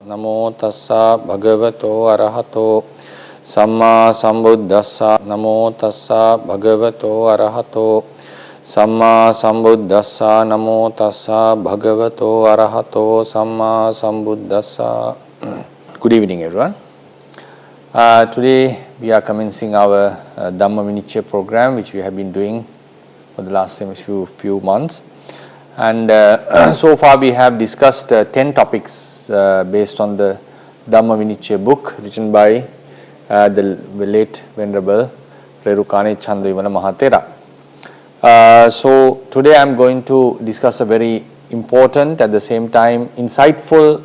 Namo tassa bhagavato arahato Samma Sambuddhassa. Namo tassa bhagavato arahato Samma Sambuddhassa. Namo tassa bhagavato arahato Samma Sambuddhassa. Good evening, everyone. Today we are commencing our Dhamma Vinicchaya program, which we have been doing for the last few months. And so far we have discussed 10 topics based on the Dhamma Vinicchaya book written by the late Venerable Renukane Chamdavimala Thero. So today I am going to discuss a very important, at the same time insightful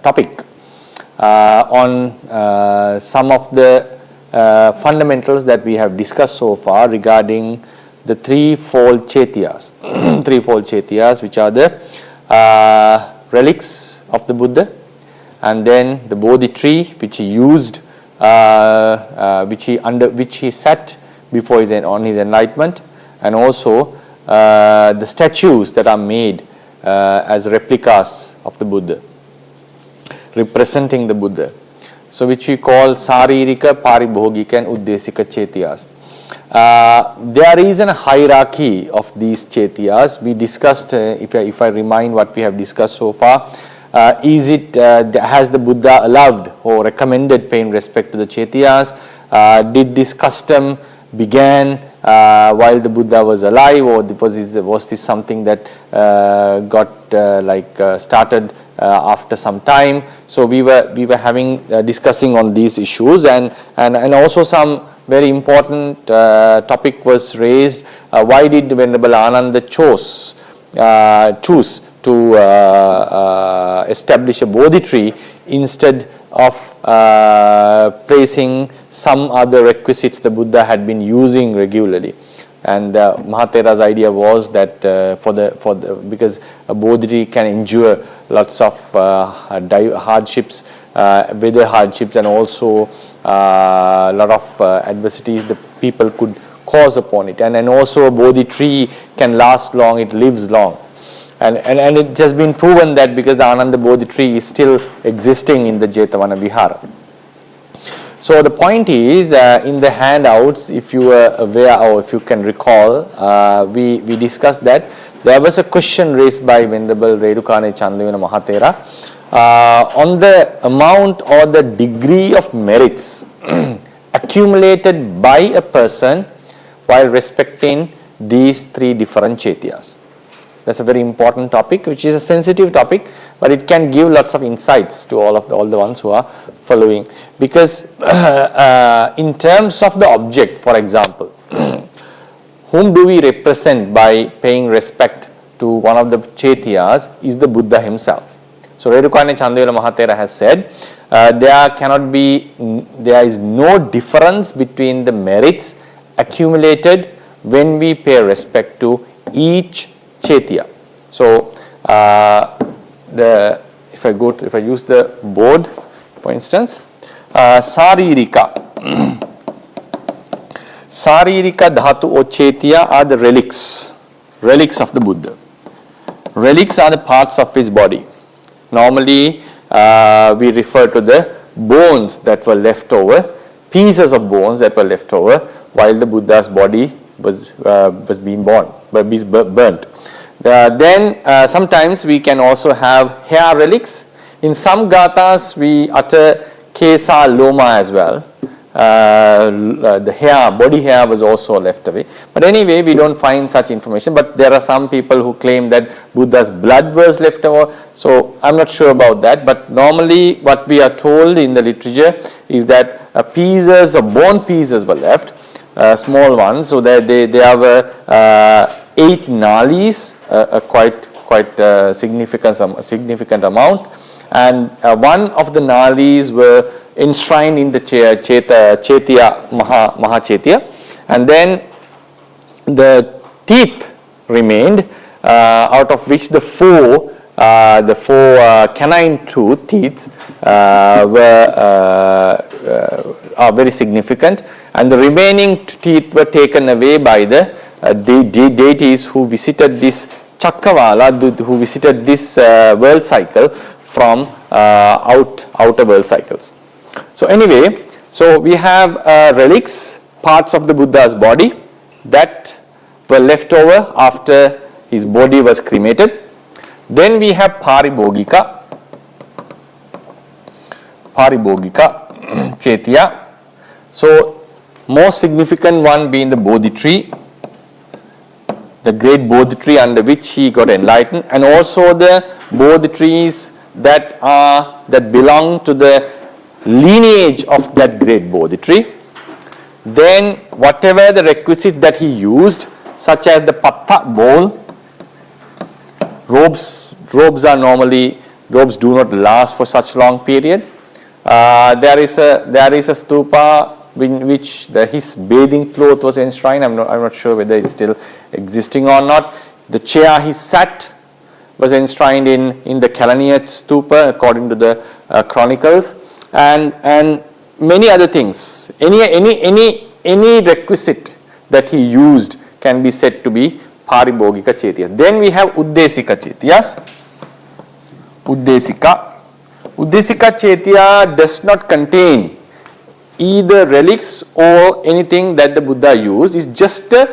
topic on some of the fundamentals that we have discussed so far regarding the threefold Chethiyas. Threefold Chethiyas, which are the relics of the Buddha, and then the Bodhi tree which he used, which he sat before on his enlightenment, and also the statues that are made as replicas of the Buddha, representing the Buddha. So which we call Saririka, Paribhogika and Uddesika Chethiyas. There is a hierarchy of these Chethiyas. We discussed, if I remind what we have discussed so far, has the Buddha allowed or recommended paying respect to the Chethiyas? Did this custom began while the Buddha was alive, or was this something that started after some time? So we were discussing on these issues, and also some very important topic was raised. Why did the Venerable Ananda choose to establish a Bodhi tree instead of placing some other requisites the Buddha had been using regularly? And Mahathera's idea was that because a Bodhi tree can endure lots of hardships, weather hardships, and also a lot of adversities the people could cause upon it, and also a Bodhi tree can last long, it lives long, and it has been proven that because the Ananda Bodhi tree is still existing in the Jetavana Vihara. So the point is, in the handouts, if you were aware or if you can recall, we discussed that there was a question raised by Venerable Renukane Chamdavimala Thero on the amount or the degree of merits accumulated by a person while respecting these three different Chethiyas. That's a very important topic, which is a sensitive topic, but it can give lots of insights to all the ones who are following. Because in terms of the object, for example, whom do we represent by paying respect to one of the Chethiyas is the Buddha himself. So Renukane Chamdavimala Thero has said there is no difference between the merits accumulated when we pay respect to each Chetiya. So if I use the board, for instance, Saririka Dhatu or Chetiya are the relics of the Buddha. Relics are the parts of his body. Normally, we refer to the bones that were left over, pieces of bones that were left over while the Buddha's body was being burnt. Then sometimes we can also have hair relics. In some gathas we utter kesa loma as well. The body hair was also left away. But anyway, we don't find such information. But there are some people who claim that Buddha's blood was left over. So I'm not sure about that. But normally what we are told in the literature is that bone pieces were left, small ones. So that there were 8 nalis, quite significant amount. And one of the nalis were enshrined in the Chetiya, Mahachetya, and then the teeth remained, out of which the four canine teeth are very significant, and the remaining teeth were taken away by the deities who visited this Chakavala, who visited this world cycle from outer world cycles. So anyway, so we have relics, parts of the Buddha's body that were left over after his body was cremated. Then we have Paribhogika Chethya. So most significant one being the Bodhi tree, the great Bodhi tree under which he got enlightened, and also the Bodhi trees that belong to the lineage of that great Bodhi tree. Then whatever the requisite that he used, such as the patta bowl, robes do not last for such long period. There is a stupa in which his bathing cloth was enshrined. I'm not sure whether it's still existing or not. The chair he sat was enshrined in the Kalaniya stupa according to the chronicles, and many other things. Any requisite that he used can be said to be Paribhogika Chethya. Then we have Uddesika Chethiyas. Uddesika Chethya does not contain either relics or anything that the Buddha used. It's just a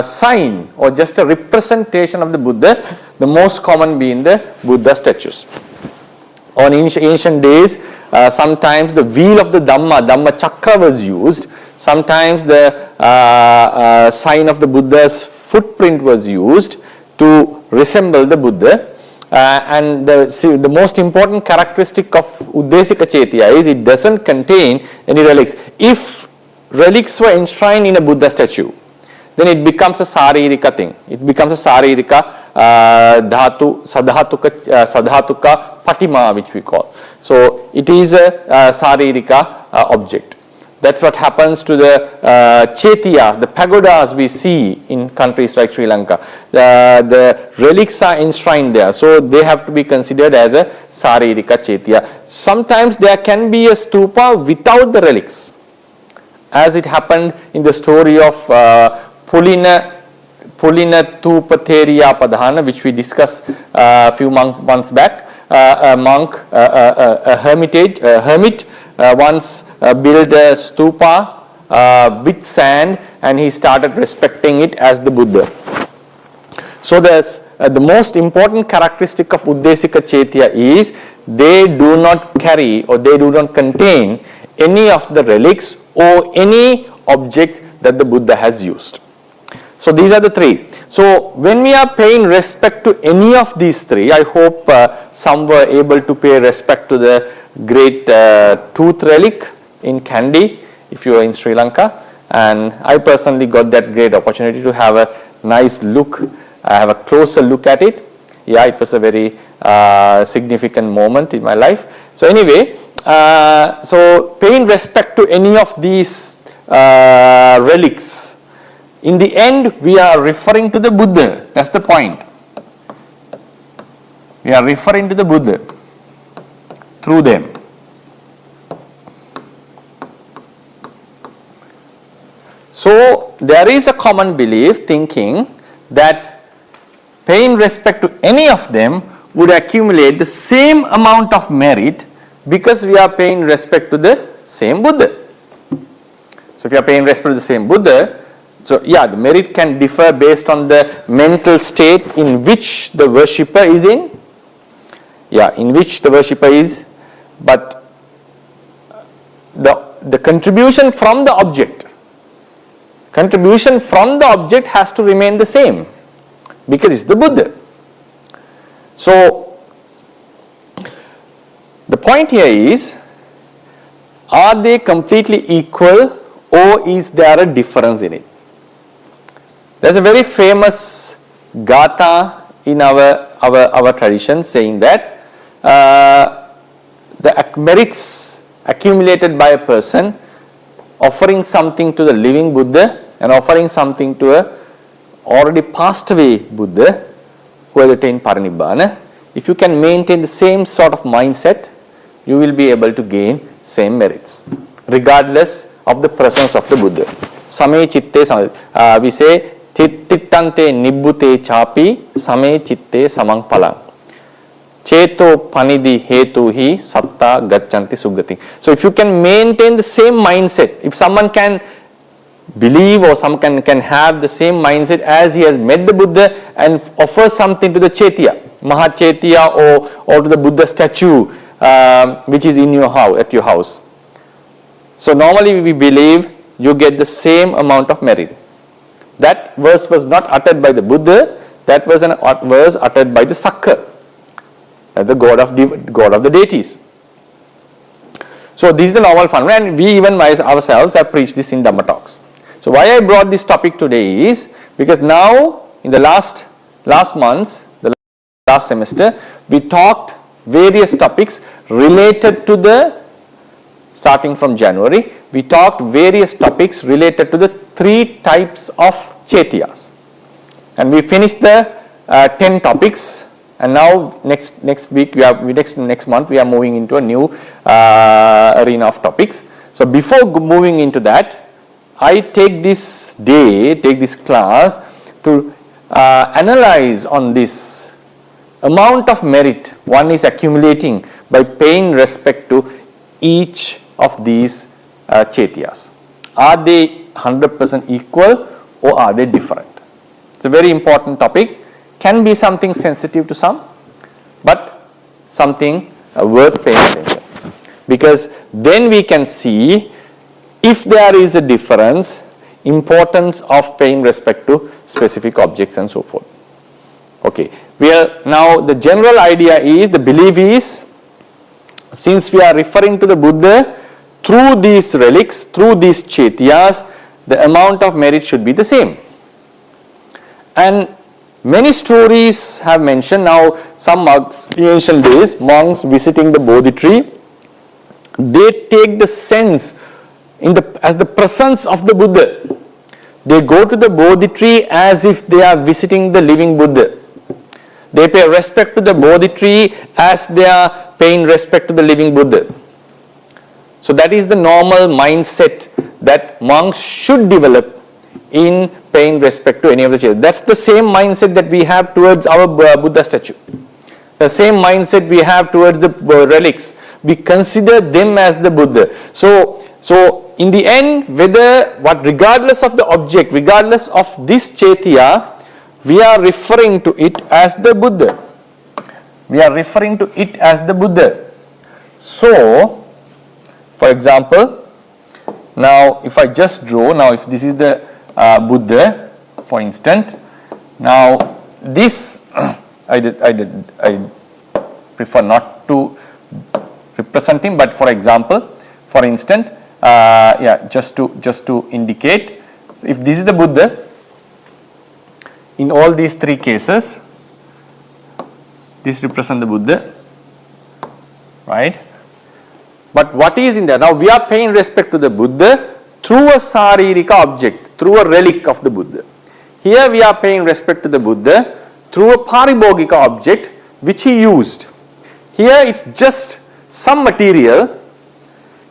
sign or just a representation of the Buddha, the most common being the Buddha statues. On ancient days, sometimes the wheel of the Dhamma Chakra was used. Sometimes the sign of the Buddha's footprint was used to resemble the Buddha. And the most important characteristic of Uddesika Chethya is it doesn't contain any relics. If relics were enshrined in a Buddha statue, then it becomes a saririka thing. It becomes a saririka sadhatuka patima, which we call. So it is a saririka object. That's what happens to the Chethiyas, the pagodas we see in countries like Sri Lanka. The relics are enshrined there, so they have to be considered as a saririka Chethya. Sometimes there can be a stupa without the relics, as it happened in the story of Pulina Tupatheriya Padhana, which we discussed a few months back. A hermit once built a stupa with sand, and he started respecting it as the Buddha. So the most important characteristic of Uddesika Chethya is they do not carry or they do not contain any of the relics or any object that the Buddha has used. So these are the three. So when we are paying respect to any of these three, I hope some were able to pay respect to the great tooth relic in Kandy, if you are in Sri Lanka, and I personally got that great opportunity to have a nice look, have a closer look at it. Yeah, it was a very significant moment in my life. So anyway, so paying respect to any of these relics, in the end we are referring to the Buddha. That's the point. We are referring to the Buddha through them. So there is a common belief thinking that paying respect to any of them would accumulate the same amount of merit because we are paying respect to the same Buddha. So if you are paying respect to the same Buddha, so yeah, the merit can differ based on the mental state in which the worshipper is in. Yeah, in which the worshipper is, but the contribution from the object has to remain the same because it's the Buddha. So the point here is, are they completely equal or is there a difference in it? There's a very famous gatha in our tradition saying that the merits accumulated by a person offering something to the living Buddha and offering something to a already passed away Buddha who has attained parinibbana, if you can maintain the same sort of mindset, you will be able to gain same merits regardless of the presence of the Buddha. Same chitte, we say Thittante nibbute chapi same chitte samang palang. Cheto panidhi hetuhi satta gacchanti sugati. So if you can maintain the same mindset, if someone can believe or someone can have the same mindset as he has met the Buddha and offer something to the Chetya, Mahachetya or to the Buddha statue which is in your house, at your house. So normally we believe you get the same amount of merit. That verse was not uttered by the Buddha, that was an verse uttered by the Sakka, the god of the deities. So this is the normal fun, and we even ourselves have preached this in Dhamma talks. So why I brought this topic today is because now in the last months, the last semester, we talked various topics related to the, starting from January, we talked various topics related to the 3 types of Chethiyas. And we finished the 10 topics, and now next week, next month we are moving into a new arena of topics. So before moving into that, I take this class to analyze on this amount of merit one is accumulating by paying respect to each of these Chethiyas. Are they 100% equal or are they different? It's a very important topic, can be something sensitive to some, but something worth paying attention, because then we can see if there is a difference, importance of paying respect to specific objects and so forth. Okay, now the general idea is, the belief is, since we are referring to the Buddha through these relics, through these Chethiyas, the amount of merit should be the same. And many stories have mentioned, now some monks, in ancient days, monks visiting the Bodhi tree, they take the sense as the presence of the Buddha. They go to the Bodhi tree as if they are visiting the living Buddha. They pay respect to the Bodhi tree as they are paying respect to the living Buddha. So that is the normal mindset that monks should develop in paying respect to any of the Chethiyas. That's the same mindset that we have towards our Buddha statue. The same mindset we have towards the relics. We consider them as the Buddha. So in the end, regardless of the object, regardless of this Chetya, we are referring to it as the Buddha. We are referring to it as the Buddha. So, for example, now if I just draw, now if this is the Buddha, for instance, now this I prefer not to represent him, but for example, for instance, just to indicate, if this is the Buddha, in all these 3 cases, this represents the Buddha, right? But what is in there? Now we are paying respect to the Buddha through a saririka object, through a relic of the Buddha. Here we are paying respect to the Buddha through a paribhogika object which he used. Here it's just some material.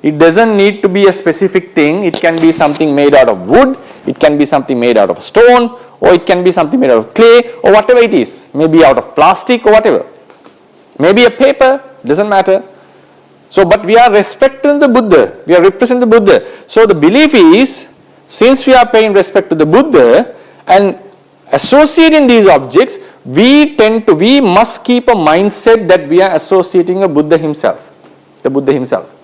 It doesn't need to be a specific thing. It can be something made out of wood, it can be something made out of stone, or it can be something made out of clay, or whatever it is. Maybe out of plastic or whatever. Maybe a paper, doesn't matter. So, but we are respecting the Buddha, we are representing the Buddha. So the belief is, since we are paying respect to the Buddha and associating these objects, we must keep a mindset that we are associating a Buddha himself, the Buddha himself.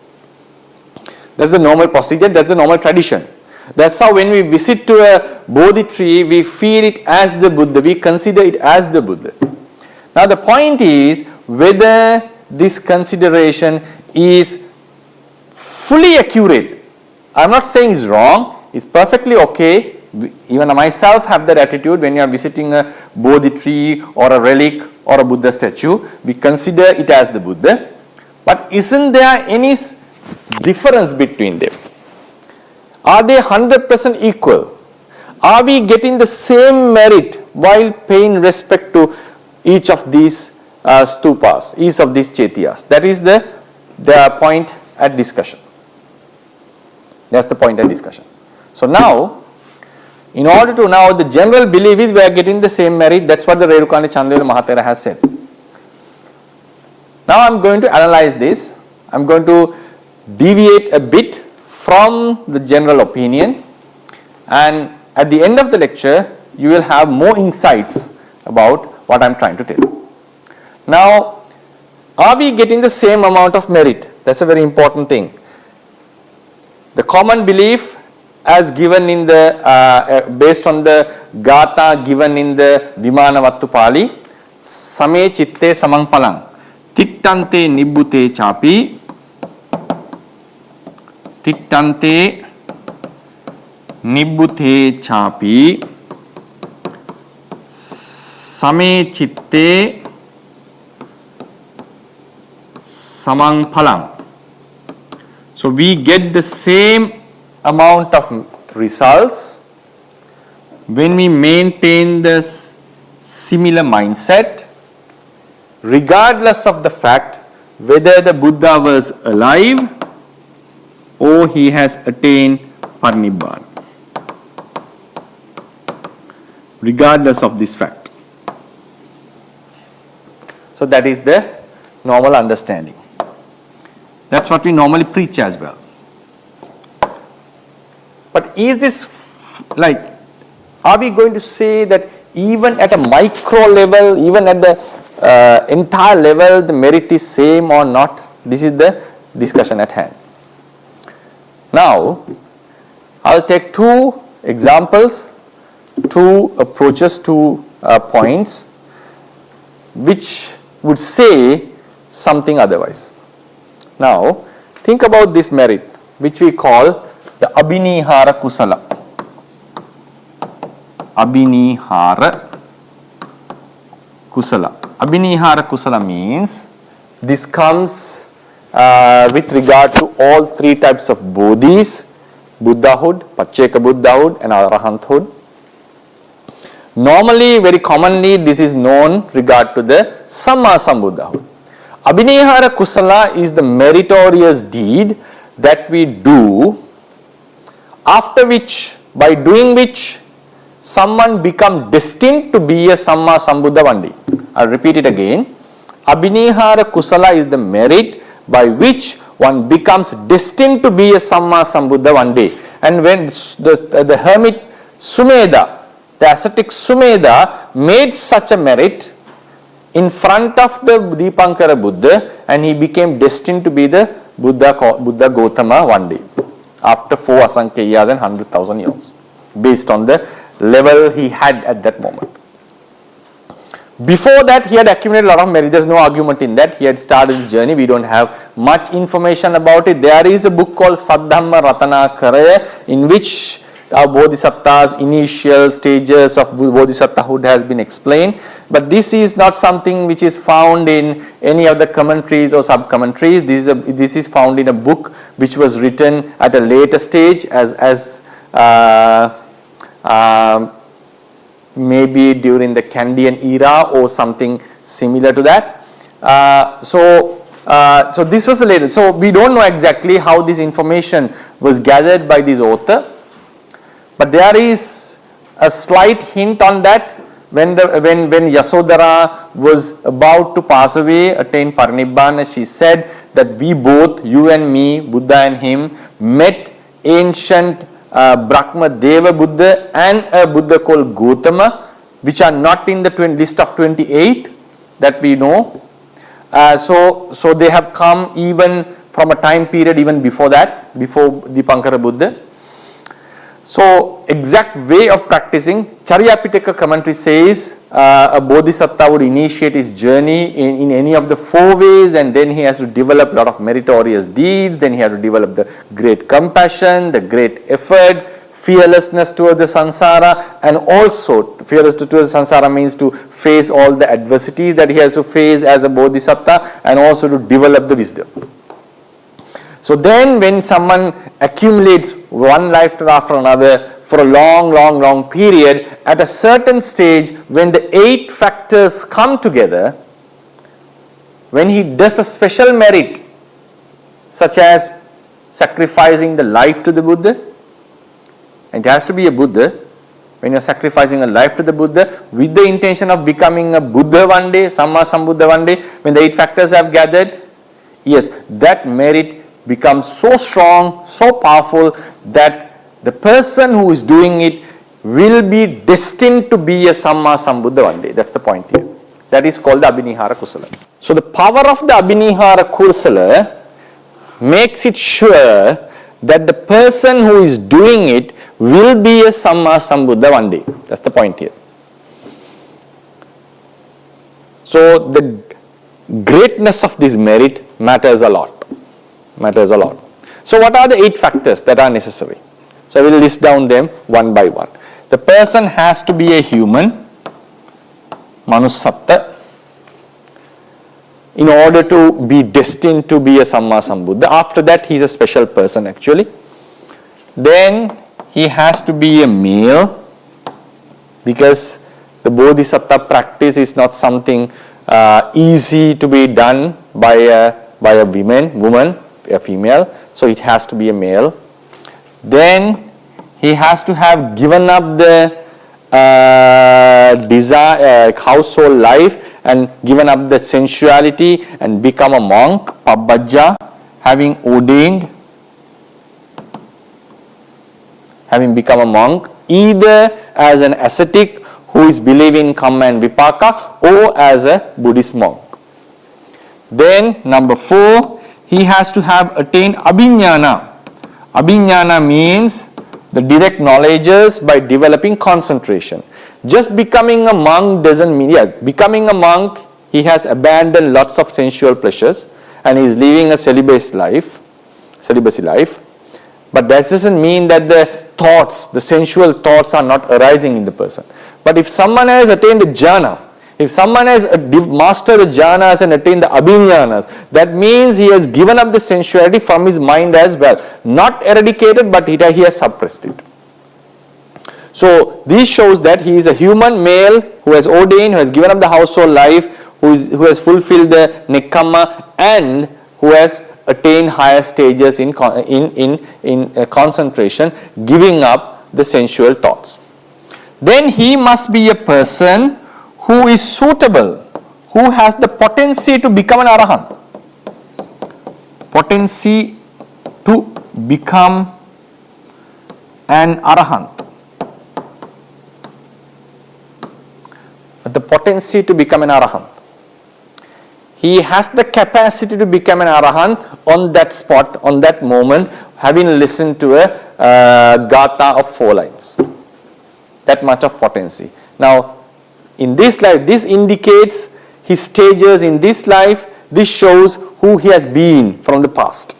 That's the normal procedure, that's the normal tradition. That's how when we visit to a Bodhi tree, we feel it as the Buddha, we consider it as the Buddha. Now the point is whether this consideration is fully accurate. I'm not saying it's wrong, it's perfectly okay. Even myself have that attitude when you are visiting a Bodhi tree or a relic or a Buddha statue, we consider it as the Buddha. But isn't there any difference between them? Are they 100% equal? Are we getting the same merit while paying respect to each of these stupas, each of these Chethiyas? That is the point at discussion. That's the point at discussion. So now, in order to now, the general belief is we are getting the same merit. That's what the Renukane Chamdavimala Mahathera has said. Now I am going to analyze this. I am going to deviate a bit from the general opinion, and at the end of the lecture you will have more insights about what I am trying to tell you. Now, are we getting the same amount of merit? That's a very important thing. The common belief as given in the based on the Gatha given in the Vimanavattu Pali, Same Chitte Samang Palang Thittante Nibbute Chapi Thittante Nibbute Chapi Same Chitte Samang Palang. So we get the same amount of results when we maintain this similar mindset, regardless of the fact whether the Buddha was alive or he has attained Parinibbana. Regardless of this fact. So that is the normal understanding. That's what we normally preach as well. But is this like, are we going to say that even at a micro level, even at the entire level, the merit is same or not? This is the discussion at hand. Now, I'll take two examples, two approaches, two points, which would say something otherwise. Now, think about this merit, which we call the Abhinihara Kusala. Abhinihara Kusala. Abhinihara Kusala means this comes with regard to all three types of bodhis, Buddhahood, Pacceka Buddhahood and Arahanthood. Normally, very commonly, this is known regard to the Samma Sambuddhahood. Abhinihara Kusala is the meritorious deed that we do, after which, by doing which, someone become destined to be a Samma Sambuddha one day. I'll repeat it again. Abhinihara Kusala is the merit by which one becomes destined to be a Samma Sambuddha one day. And when the hermit Sumedha, the ascetic Sumedha made such a merit in front of the Dipankara Buddha, and he became destined to be the Buddha Gautama one day, after 4 Asankhya and 100,000 years, based on the level he had at that moment. Before that, he had accumulated a lot of merit. There's no argument in that. He had started the journey. We don't have much information about it. There is a book called Saddhamma Ratanakaraya, in which our Bodhisattva's initial stages of Bodhisattvahood has been explained. But this is not something which is found in any of the commentaries or sub-commentaries. This is found in a book which was written at a later stage as maybe during the Kandian era or something similar to that. So this was later. So we don't know exactly how this information was gathered by this author. But there is a slight hint on that when Yasodhara was about to pass away, attain Parinibbana. She said that we both, you and me, Buddha and him, met ancient Brahma Deva Buddha and a Buddha called Gautama, which are not in the list of 28 that we know. So they have come even from a time period even before that, before Dipankara Buddha. So exact way of practicing, Charyapitaka commentary says a bodhisattva would initiate his journey in any of the 4 ways, and then he has to develop a lot of meritorious deeds, then he has to develop the great compassion, the great effort, fearlessness towards the samsara, and also fearlessness towards the samsara means to face all the adversities that he has to face as a bodhisattva, and also to develop the wisdom. So then when someone accumulates one lifetime after another for a long period, at a certain stage when the 8 factors come together, when he does a special merit such as sacrificing the life to the Buddha, and it has to be a Buddha, when you are sacrificing a life to the Buddha with the intention of becoming a Buddha one day, Samma Sambuddha one day, when the 8 factors have gathered, yes, that merit becomes so strong, so powerful that the person who is doing it will be destined to be a Samma Sambuddha one day. That's the point here. That is called the Abhinihara Kusala. So the power of the Abhinihara Kusala makes it sure that the person who is doing it will be a Samma Sambuddha one day. That's the point here. So the greatness of this merit matters a lot. So what are the 8 factors that are necessary? So I will list down them one by one. The person has to be a human, Manusatta, in order to be destined to be a Samma Sambuddha. After that, he is a special person actually. Then he has to be a male, because the Bodhisattva practice is not something easy to be done by a woman, a female. So it has to be a male. Then he has to have given up the household life and given up the sensuality and become a monk, Pabbajja, having become a monk, either as an ascetic who is believing in karma and vipaka, or as a Buddhist monk. Then number 4, he has to have attained abhiññāna. Abhiññāna means the direct knowledges by developing concentration. Just becoming a monk doesn't mean, becoming a monk, he has abandoned lots of sensual pleasures and he is living a celibacy life. But that doesn't mean that the sensual thoughts are not arising in the person. But if someone has attained a jhana, if someone has mastered the jhanas and attained the abhiññānas, that means he has given up the sensuality from his mind as well. Not eradicated, but he has suppressed it. So this shows that he is a human male who has ordained, who has given up the household life, who has fulfilled the nekkhamma, and who has attained higher stages in concentration, giving up the sensual thoughts. Then he must be a person who is suitable, who has the potency to become an arahant. Potency to become an arahant. The potency to become an arahant. He has the capacity to become an arahant on that spot, on that moment, having listened to a gatha of 4 lines. That much of potency. Now, in this life, this indicates his stages in this life. This shows who he has been from the past.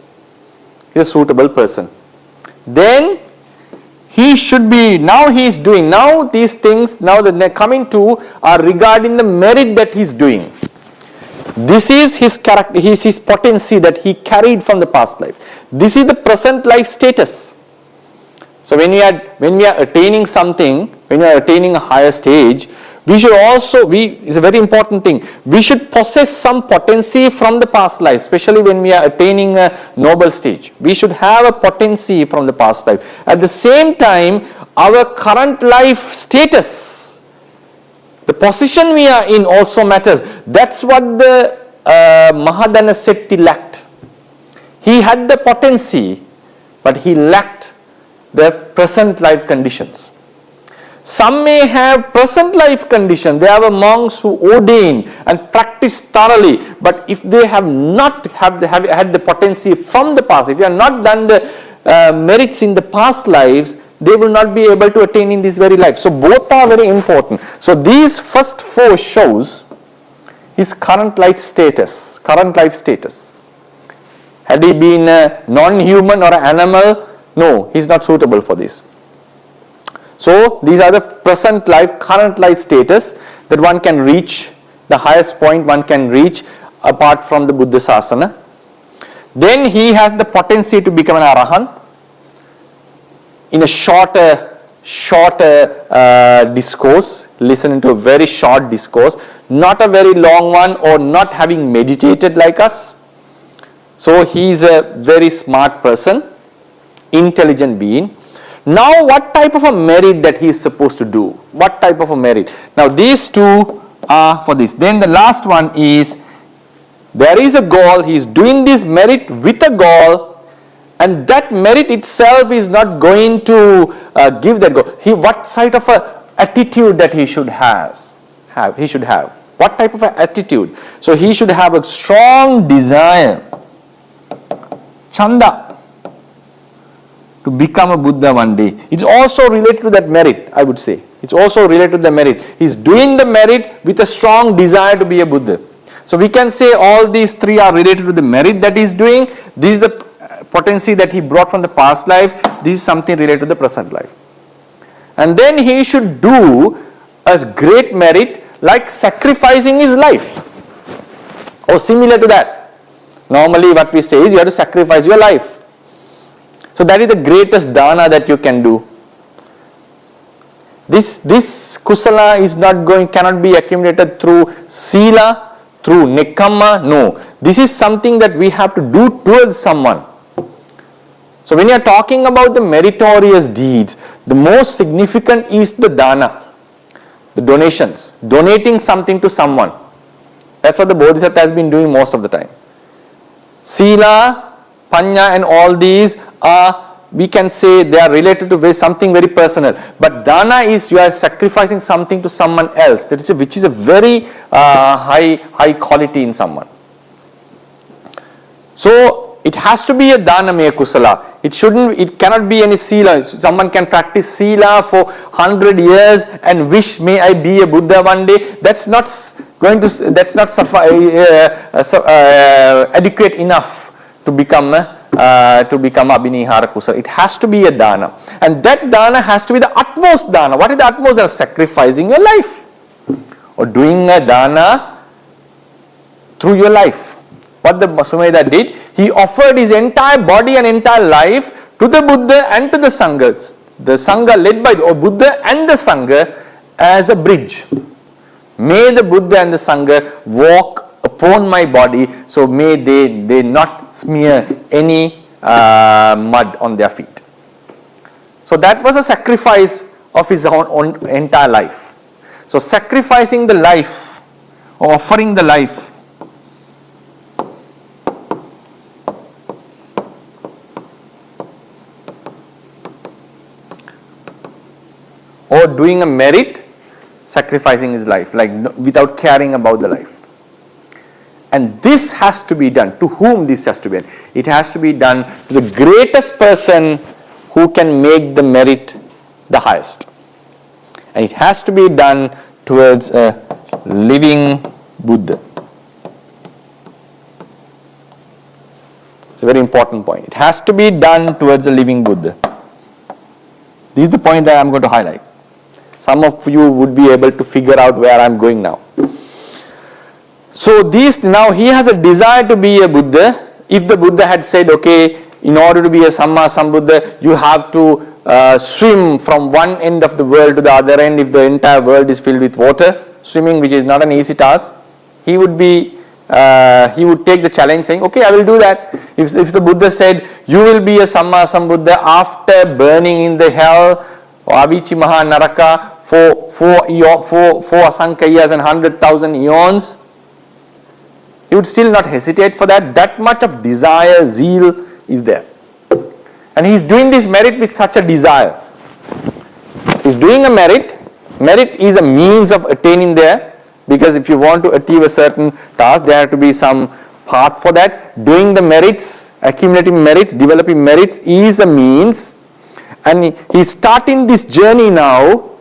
He is a suitable person. Then he should be, now he is doing, now these things, now the coming to are regarding the merit that he is doing. This is his character, his potency that he carried from the past life. This is the present life status. So when we are attaining something, when we are attaining a higher stage, we should also, it's a very important thing, we should possess some potency from the past life, especially when we are attaining a noble stage. We should have a potency from the past life. At the same time, our current life status, the position we are in also matters. That's what the Mahadana Setti lacked. He had the potency, but he lacked the present life conditions. Some may have present life condition. There are monks who ordain and practice thoroughly, but if they have not had the potency from the past, if they have not done the merits in the past lives, they will not be able to attain in this very life. So both are very important. So these first 4 shows his current life status. Had he been a non-human or an animal, no, he is not suitable for this. So these are the present life, current life status that one can reach, the highest point one can reach apart from the Buddha Sasana. Then he has the potency to become an arahant in a shorter discourse, listening to a very short discourse, not a very long one or not having meditated like us. So he is a very smart person, intelligent being. Now what type of a merit that he is supposed to do? What type of a merit? Now these two are for this. Then the last one is, there is a goal, he is doing this merit with a goal, and that merit itself is not going to give that goal. What sort of a attitude that he should have? He should have. What type of an attitude? So he should have a strong desire, chanda, to become a Buddha one day. It's also related to that merit, I would say. It's also related to the merit. He's doing the merit with a strong desire to be a Buddha. So we can say all these three are related to the merit that he's doing. This is the potency that he brought from the past life. This is something related to the present life. And then he should do a great merit like sacrificing his life, or similar to that. Normally what we say is you have to sacrifice your life. So that is the greatest dana that you can do. This kusala is cannot be accumulated through sila, through nekkamma. No, this is something that we have to do towards someone. So when you are talking about the meritorious deeds, the most significant is the dana, the donations, donating something to someone. That's what the Bodhisattva has been doing most of the time. Sila, Panya and all these are, we can say they are related to something very personal. But dana is you are sacrificing something to someone else, which is a very high quality in someone. So it has to be a dhanamaya kusala. It cannot be any sila. Someone can practice sila for 100 years and wish, may I be a Buddha one day. That's not adequate enough to become abhinihara kusala. It has to be a dana, and that dana has to be the utmost dana. What is the utmost dana? Sacrificing your life, or doing a dana through your life. What the Sumedha did, he offered his entire body and entire life to the Buddha and to the Sangha. The Sangha led by the Buddha and the Sangha as a bridge. May the Buddha and the Sangha walk upon my body, so may they not smear any mud on their feet. So that was a sacrifice of his own entire life. So sacrificing the life, or offering the life, or doing a merit, sacrificing his life, like without caring about the life. And this has to be done. To whom this has to be done? It has to be done to the greatest person who can make the merit the highest. And it has to be done towards a living Buddha. It's a very important point. It has to be done towards a living Buddha. This is the point that I am going to highlight. Some of you would be able to figure out where I am going now. So now he has a desire to be a Buddha. If the Buddha had said, okay, in order to be a Samma Sambuddha, you have to swim from one end of the world to the other end if the entire world is filled with water, swimming, which is not an easy task, he would take the challenge saying, okay, I will do that. If the Buddha said, you will be a Samma Sambuddha after burning in the hell, or Avici Maha Naraka, for asankhya years and 100,000 eons, he would still not hesitate for that. That much of desire, zeal is there. And he is doing this merit with such a desire. He is doing a merit. Merit is a means of attaining there, because if you want to achieve a certain task, there have to be some path for that. Doing the merits, accumulating merits, developing merits is a means. And he is starting this journey now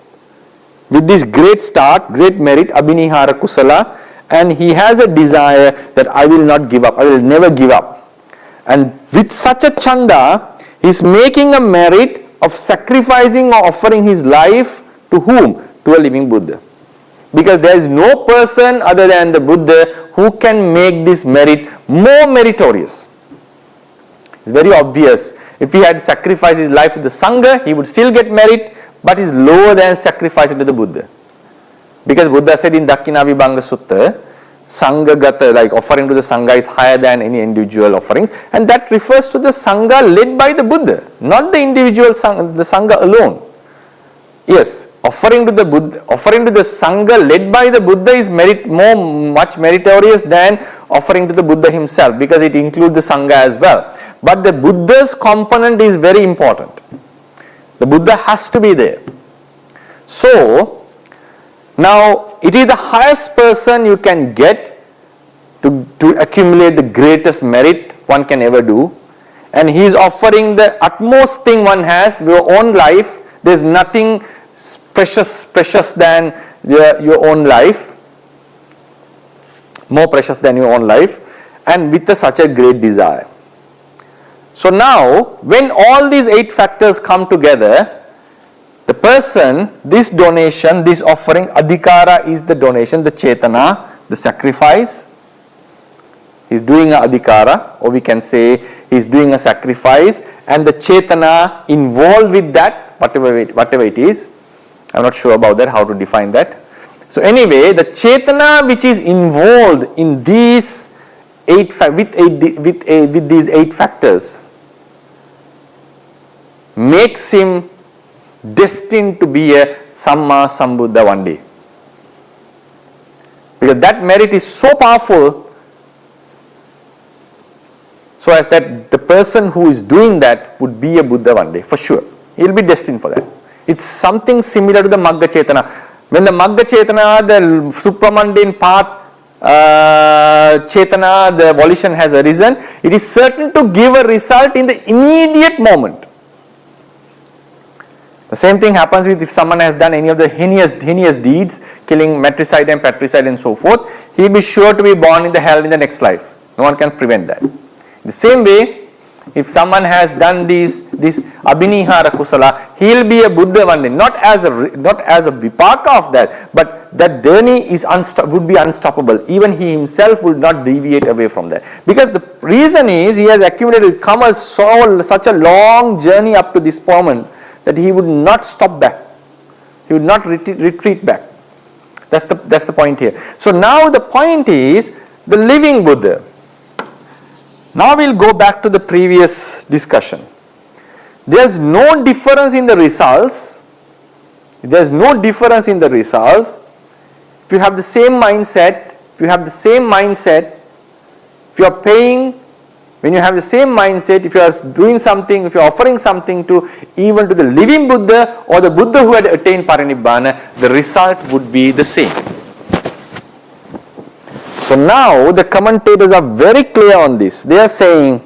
with this great start, great merit, abhinihara kusala, and he has a desire that I will not give up, I will never give up. And with such a chanda, he is making a merit of sacrificing or offering his life to whom? To a living Buddha. Because there is no person other than the Buddha who can make this merit more meritorious. It's very obvious. If he had sacrificed his life to the Sangha, he would still get merit, but is lower than sacrificing to the Buddha. Because Buddha said in Dakkhina Vibhanga Sutta Sangha Gata, like offering to the Sangha is higher than any individual offerings, and that refers to the Sangha led by the Buddha, not the individual Sangha, the Sangha alone. Yes, offering to the Sangha led by the Buddha is much meritorious than offering to the Buddha himself, because it includes the Sangha as well. But the Buddha's component is very important. The Buddha has to be there. So, now it is the highest person you can get to accumulate the greatest merit one can ever do, and he is offering the utmost thing one has, your own life. There is nothing precious than your own life, more precious than your own life, and with such a great desire. So now, when all these 8 factors come together, the person, this donation, this offering, adhikara is the donation, the chetana, the sacrifice. He is doing a adhikara, or we can say he is doing a sacrifice, and the chetana involved with that, whatever it is. I am not sure about that, how to define that. So anyway, the chetana which is involved in these with these 8 factors makes him destined to be a Samma Sambuddha one day. Because that merit is so powerful, so as that the person who is doing that would be a Buddha one day, for sure. He will be destined for that. It's something similar to the Magga Chetana. When the Magga Chetana, the supramundane path Chetana, the volition has arisen, it is certain to give a result in the immediate moment. The same thing happens with if someone has done any of the heinous deeds, killing matricide and patricide and so forth, he will be sure to be born in the hell in the next life. No one can prevent that. The same way, if someone has done this abhinihara kusala, he will be a Buddha one day, not as a vipaka of that, but that journey would be unstoppable. Even he himself would not deviate away from that. Because the reason is, he has accumulated, such a long journey up to this moment, that he would not stop back. He would not retreat back. That's the point here. So now the point is, the living Buddha. Now we'll go back to the previous discussion. There's no difference in the results. There's no difference in the results. If you have the same mindset, if you are paying, when you have the same mindset, if you are doing something, if you are offering something to even to the living Buddha or the Buddha who had attained Parinibbana, the result would be the same. So now the commentators are very clear on this. They are saying,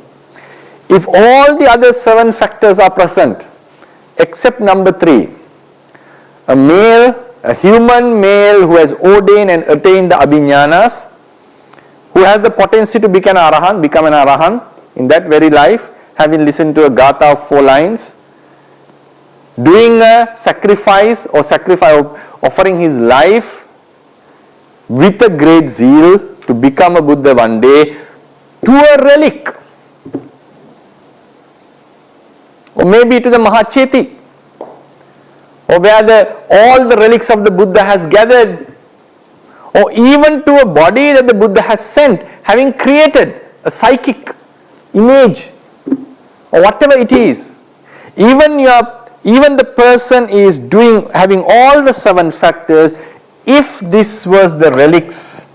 if all the other 7 factors are present, except number 3, a human male who has ordained and attained the abhiññanas, who has the potency to become an arahant in that very life, having listened to a gatha of 4 lines, doing a sacrifice offering his life with a great zeal to become a Buddha one day, to a relic, or maybe to the Mahacheti, or where all the relics of the Buddha has gathered, or even to a body that the Buddha has sent, having created a psychic image, or whatever it is. Even the person is having all the 7 factors. If this was the relics,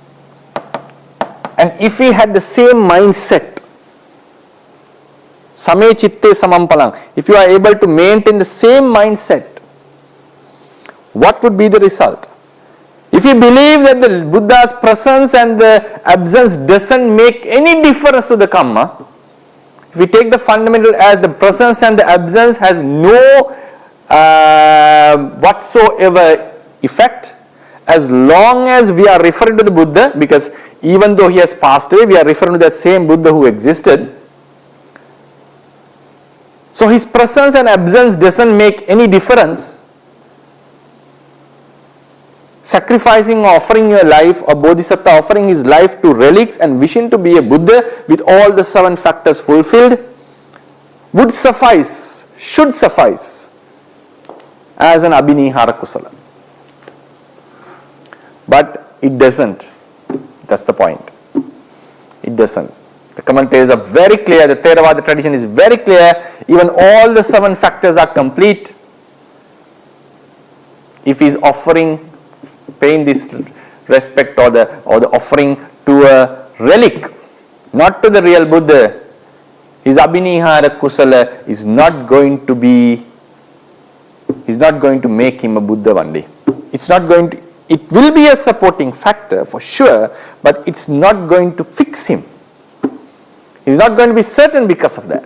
and if he had the same mindset, same chitte samampalang, if you are able to maintain the same mindset, what would be the result? If you believe that the Buddha's presence and the absence doesn't make any difference to the karma, if we take the fundamental as the presence and the absence has no whatsoever effect, as long as we are referring to the Buddha, because even though he has passed away, we are referring to that same Buddha who existed. So his presence and absence doesn't make any difference. Sacrificing or offering your life, or Bodhisattva offering his life to relics and wishing to be a Buddha with all the 7 factors fulfilled, would suffice, should suffice as an abhinihara kusala. But it doesn't. That's the point. It doesn't. The commentators are very clear, the Theravada tradition is very clear, even all the 7 factors are complete. If he is paying this respect or the offering to a relic, not to the real Buddha, his abhinihara kusala is not going to make him a Buddha one day. It will be a supporting factor for sure, but it's not going to fix him. He's not going to be certain because of that.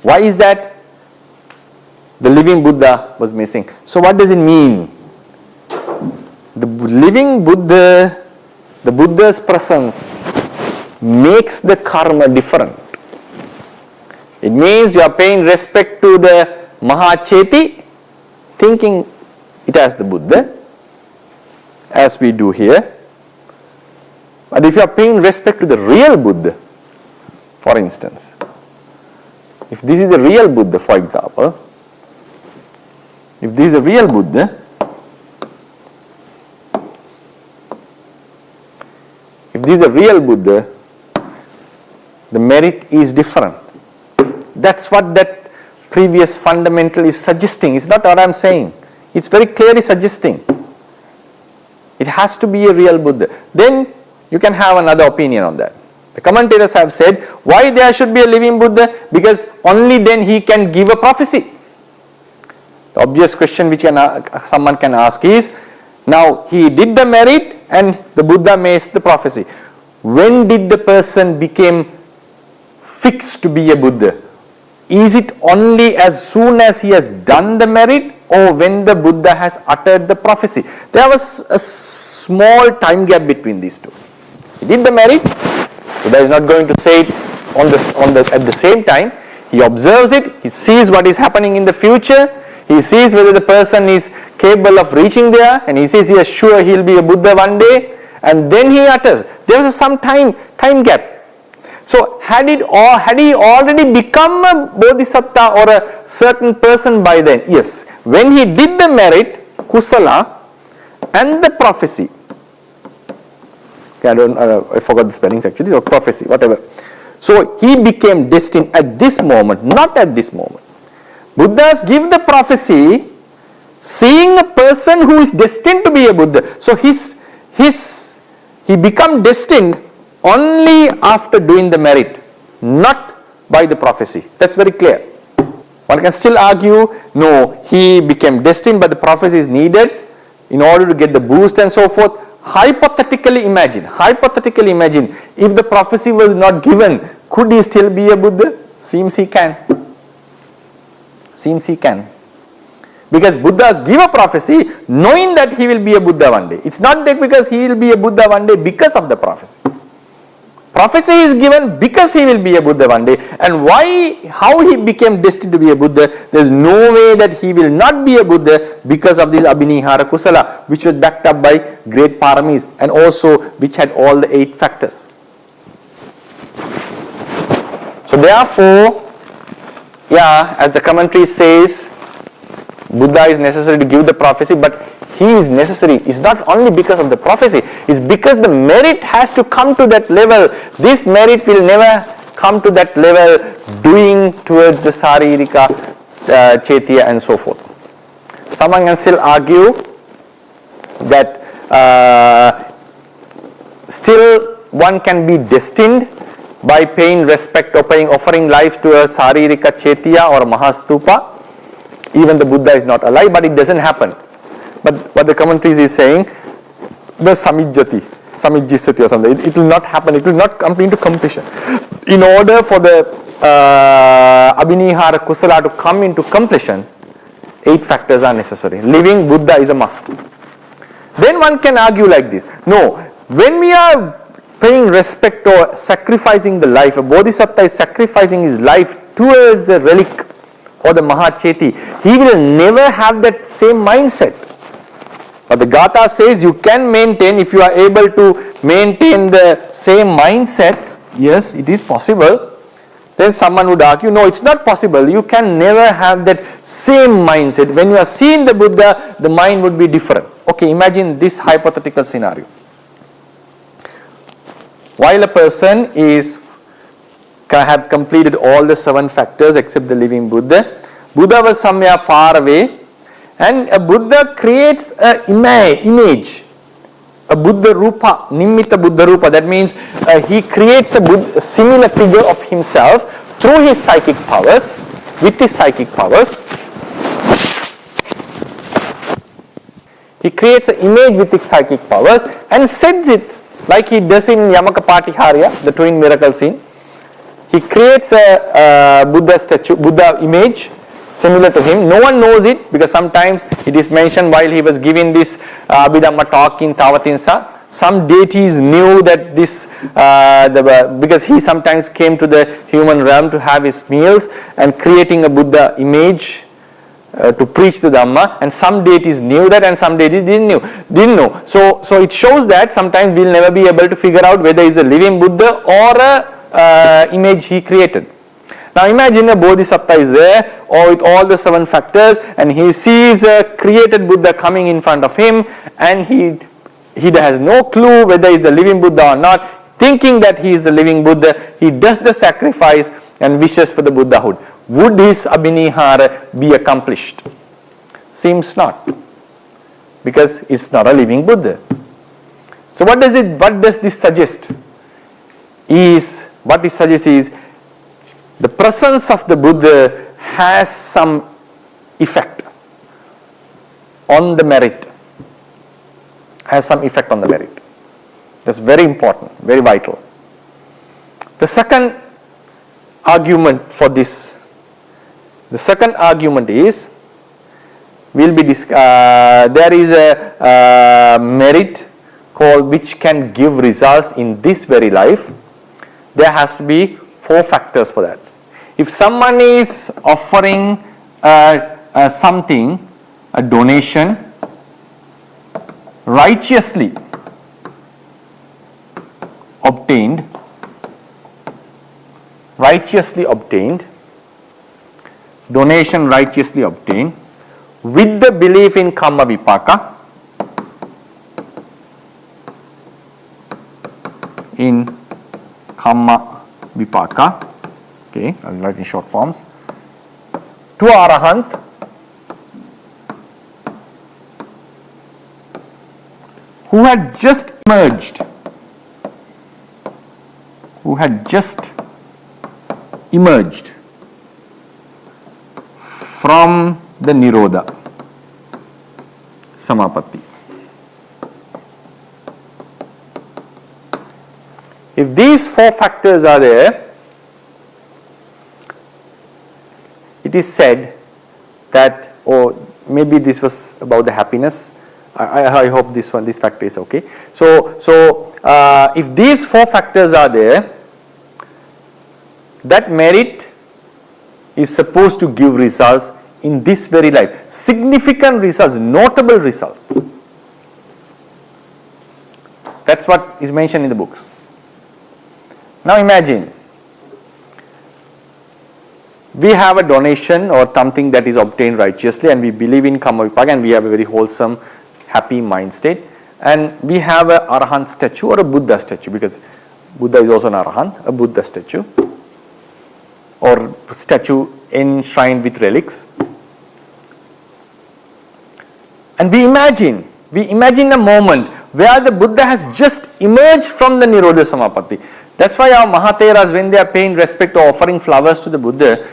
Why is that? The living Buddha was missing. So what does it mean? The living Buddha, the Buddha's presence makes the karma different. It means you are paying respect to the Mahacheti, thinking it as the Buddha, as we do here. But if you are paying respect to the real Buddha, for instance, if this is the real Buddha, for example, if this is the real Buddha, the merit is different. That's what that previous fundamental is suggesting. It's not what I'm saying. It's very clearly suggesting. It has to be a real Buddha. Then you can have another opinion on that. The commentators have said, why there should be a living Buddha? Because only then he can give a prophecy. The obvious question which someone can ask is, now he did the merit and the Buddha makes the prophecy. When did the person become fixed to be a Buddha? Is it only as soon as he has done the merit, or when the Buddha has uttered the prophecy? There was a small time gap between these two. He did the merit, Buddha is not going to say it at the same time. He observes it, he sees what is happening in the future, he sees whether the person is capable of reaching there, and he says he is sure he will be a Buddha one day, and then he utters. There was some time gap. So had he already become a bodhisattva or a certain person by then? Yes. When he did the merit, kusala, and the prophecy. Okay, I forgot the spellings actually, or prophecy, whatever. So he became destined at this moment, not at this moment. Buddhas give the prophecy seeing a person who is destined to be a Buddha. So he become destined only after doing the merit, not by the prophecy. That's very clear. One can still argue, no, he became destined, but the prophecy is needed in order to get the boost and so forth. Hypothetically imagine, if the prophecy was not given, could he still be a Buddha? Seems he can. Because Buddhas give a prophecy knowing that he will be a Buddha one day. It's not that because he will be a Buddha one day because of the prophecy. Prophecy is given because he will be a Buddha one day. And how he became destined to be a Buddha, there is no way that he will not be a Buddha because of this abhinihara kusala, which was backed up by great paramis, and also which had all the 8 factors. So therefore, as the commentary says, Buddha is necessary to give the prophecy, but he is necessary. It's not only because of the prophecy, it's because the merit has to come to that level. This merit will never come to that level doing towards the saririka, Chethiyas and so forth. Someone can still argue that still one can be destined by paying respect or offering life to a saririka Chethiyas or a Mahastupa. Even the Buddha is not alive, but it doesn't happen. But what the commentaries is saying, the samijjati or something, it will not happen, it will not come into completion. In order for the abhinihara kusala to come into completion, 8 factors are necessary. Living Buddha is a must. Then one can argue like this, no, when we are paying respect or sacrificing the life, a bodhisattva is sacrificing his life towards a relic or the Mahacheti, he will never have that same mindset. But the Gatha says you can maintain, if you are able to maintain the same mindset, yes, it is possible. Then someone would argue, no, it's not possible. You can never have that same mindset. When you are seeing the Buddha, the mind would be different. Okay, imagine this hypothetical scenario. while a person have completed all the 7 factors except the living Buddha, Buddha was somewhere far away, and a Buddha creates an image, a Buddha Rupa, Nimitta Buddha Rupa. That means he creates a similar figure of himself through his psychic powers, with his psychic powers. He creates an image with his psychic powers and sets it like he does in Yamaka Patiharya, the twin miracle scene. He creates a Buddha statue, Buddha image similar to him. No one knows it because sometimes it is mentioned while he was giving this Abhidhamma talk in Tavatinsa. Some deities knew that this, because he sometimes came to the human realm to have his meals and creating a Buddha image to preach the Dhamma, and some deities knew that and some deities didn't know. So it shows that sometimes we will never be able to figure out whether it's a living Buddha or a image he created. Now imagine a Bodhisattva is there, or with all the 7 factors, and he sees a created Buddha coming in front of him, and he has no clue whether he's the living Buddha or not. Thinking that he is the living Buddha, he does the sacrifice and wishes for the Buddhahood. Would his abhinihara be accomplished? Seems not, because it's not a living Buddha. So what does this suggest? What it suggests is the presence of the Buddha has some effect on the merit. Has some effect on the merit. That's very important, very vital. The second argument for this, the second argument is, there is a merit called which can give results in this very life. There has to be 4 factors for that. If someone is offering something, a donation, righteously obtained, donation righteously obtained, with the belief in karma vipaka, okay, I'll write in short forms, to arahant, who had just emerged from the Nirodha Samapatti. If these 4 factors are there, it is said that, or maybe this was about the happiness. I hope this factor is okay. So if these 4 factors are there, that merit is supposed to give results in this very life. Significant results, notable results. That's what is mentioned in the books. Now imagine, we have a donation or something that is obtained righteously, and we believe in karma vipaka, and we have a very wholesome, happy mind state, and we have a arahant statue or a Buddha statue, because Buddha is also an arahant, a Buddha statue or statue enshrined with relics. And we imagine a moment where the Buddha has just emerged from the Nirodha Samapatti. That's why our Mahatheras, when they are paying respect or offering flowers to the Buddha,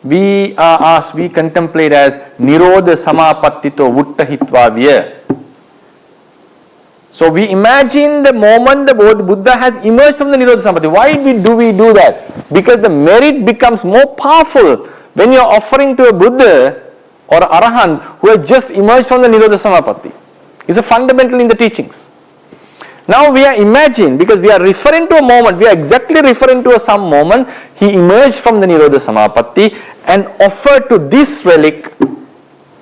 we contemplate as Nirodha Samapattito Vutta Hitva Vya. So we imagine the moment the Buddha has emerged from the Nirodha Samapatti. Why do we do that? Because the merit becomes more powerful when you are offering to a Buddha or Arahant who has just emerged from the Nirodha Samapatti. It's a fundamental in the teachings. Now we are imagining, because we are referring to a moment, we are exactly referring to some moment, he emerged from the Nirodha Samapatti and offered to this relic,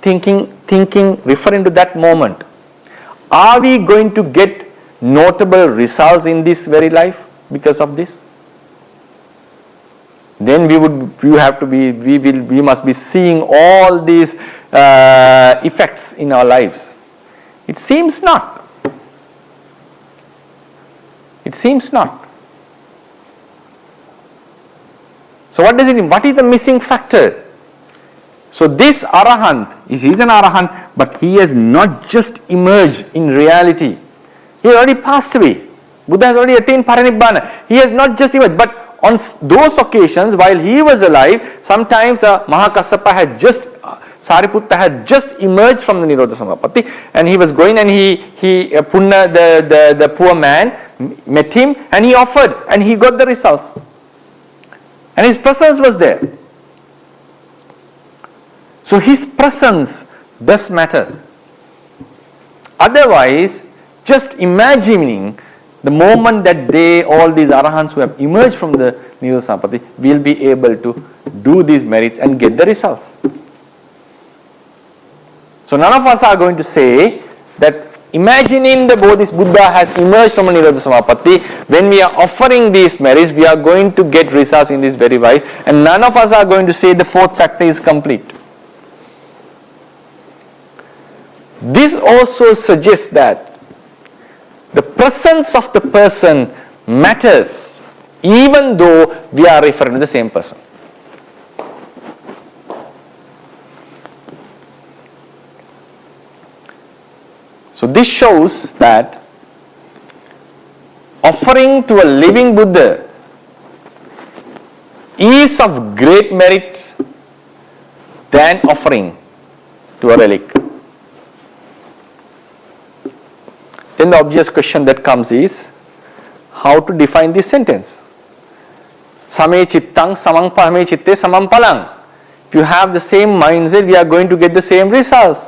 referring to that moment. Are we going to get notable results in this very life because of this? Then we must be seeing all these effects in our lives. It seems not. It seems not. So what does it mean? What is the missing factor? So this arahant, he is an arahant, but he has not just emerged in reality. He already passed away. Buddha has already attained parinibbana. He has not just emerged, but on those occasions while he was alive, sometimes Mahakassapa had just, Sariputta had just emerged from the Nirodha Samapatti, and he was going, and Punna, the poor man, met him, and he offered, and he got the results. And his presence was there. So his presence does matter. Otherwise, just imagining the moment that all these arahants who have emerged from the Nirodha Samapatti will be able to do these merits and get the results. So none of us are going to say that imagining the Bodhisattva has emerged from a Nirodha Samapatti, when we are offering these merits, we are going to get results in this very way, and none of us are going to say the fourth factor is complete. This also suggests that the presence of the person matters even though we are referring to the same person. So this shows that offering to a living Buddha is of great merit than offering to a relic. Then the obvious question that comes is how to define this sentence. Same chittang samang pame chitte samam palang. If you have the same mindset, we are going to get the same results.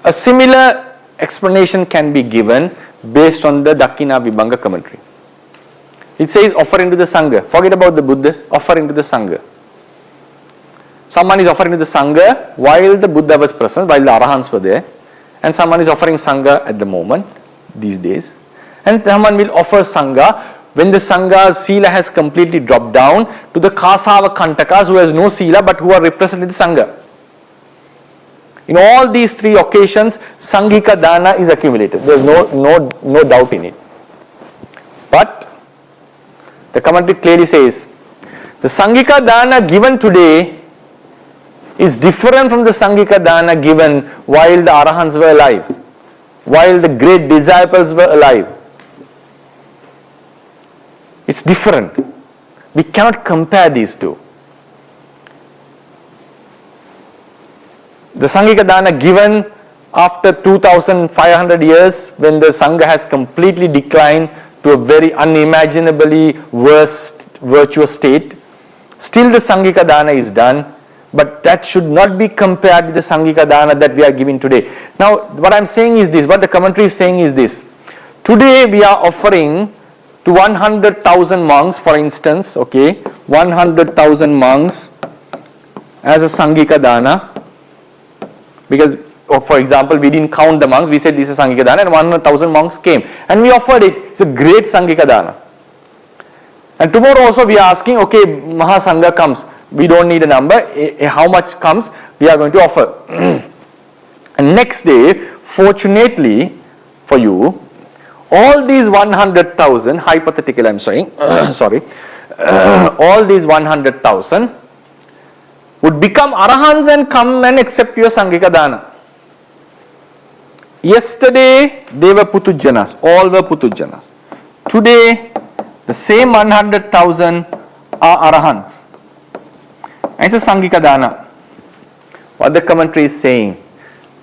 A similar explanation can be given based on the Dakina Vibhanga commentary. It says offering to the Sangha. Forget about the Buddha, offering to the Sangha. Someone is offering to the Sangha while the Buddha was present, while the Arahants were there. And someone is offering Sangha at the moment, these days. And someone will offer Sangha when the Sangha's Sila has completely dropped down to the Kasava Kantakas who has no Sila but who are representing the Sangha. In all these three occasions, Sanghika Dana is accumulated. There is no doubt in it. But the commentary clearly says, the Sanghika Dana given today is different from the Sanghika Dana given while the Arahants were alive, while the great disciples were alive. It's different. We cannot compare these two. The Sanghika Dana given after 2500 years, when the Sangha has completely declined to a very unimaginably worst virtuous state, still the Sanghika Dana is done, but that should not be compared with the Sanghika Dana that we are giving today. Now, what I am saying is this, what the commentary is saying is this. Today we are offering to 100,000 monks, for instance, 100,000 monks as a Sanghika Dana, because, for example, we didn't count the monks, we said this is Sanghika Dana, and 100,000 monks came, and we offered it. It's a great Sanghika Dana. And tomorrow also we are asking, Mahasangha comes. We don't need a number. How much comes? We are going to offer. And next day, fortunately for you, all these 100,000, hypothetically I'm saying, all these 100,000 would become Arahants and come and accept your Sanghika Dana. Yesterday, they were Putujjanas. All were Putujjanas. Today, the same 100,000 are Arahants. And it's a Sanghika Dana. What the commentary is saying,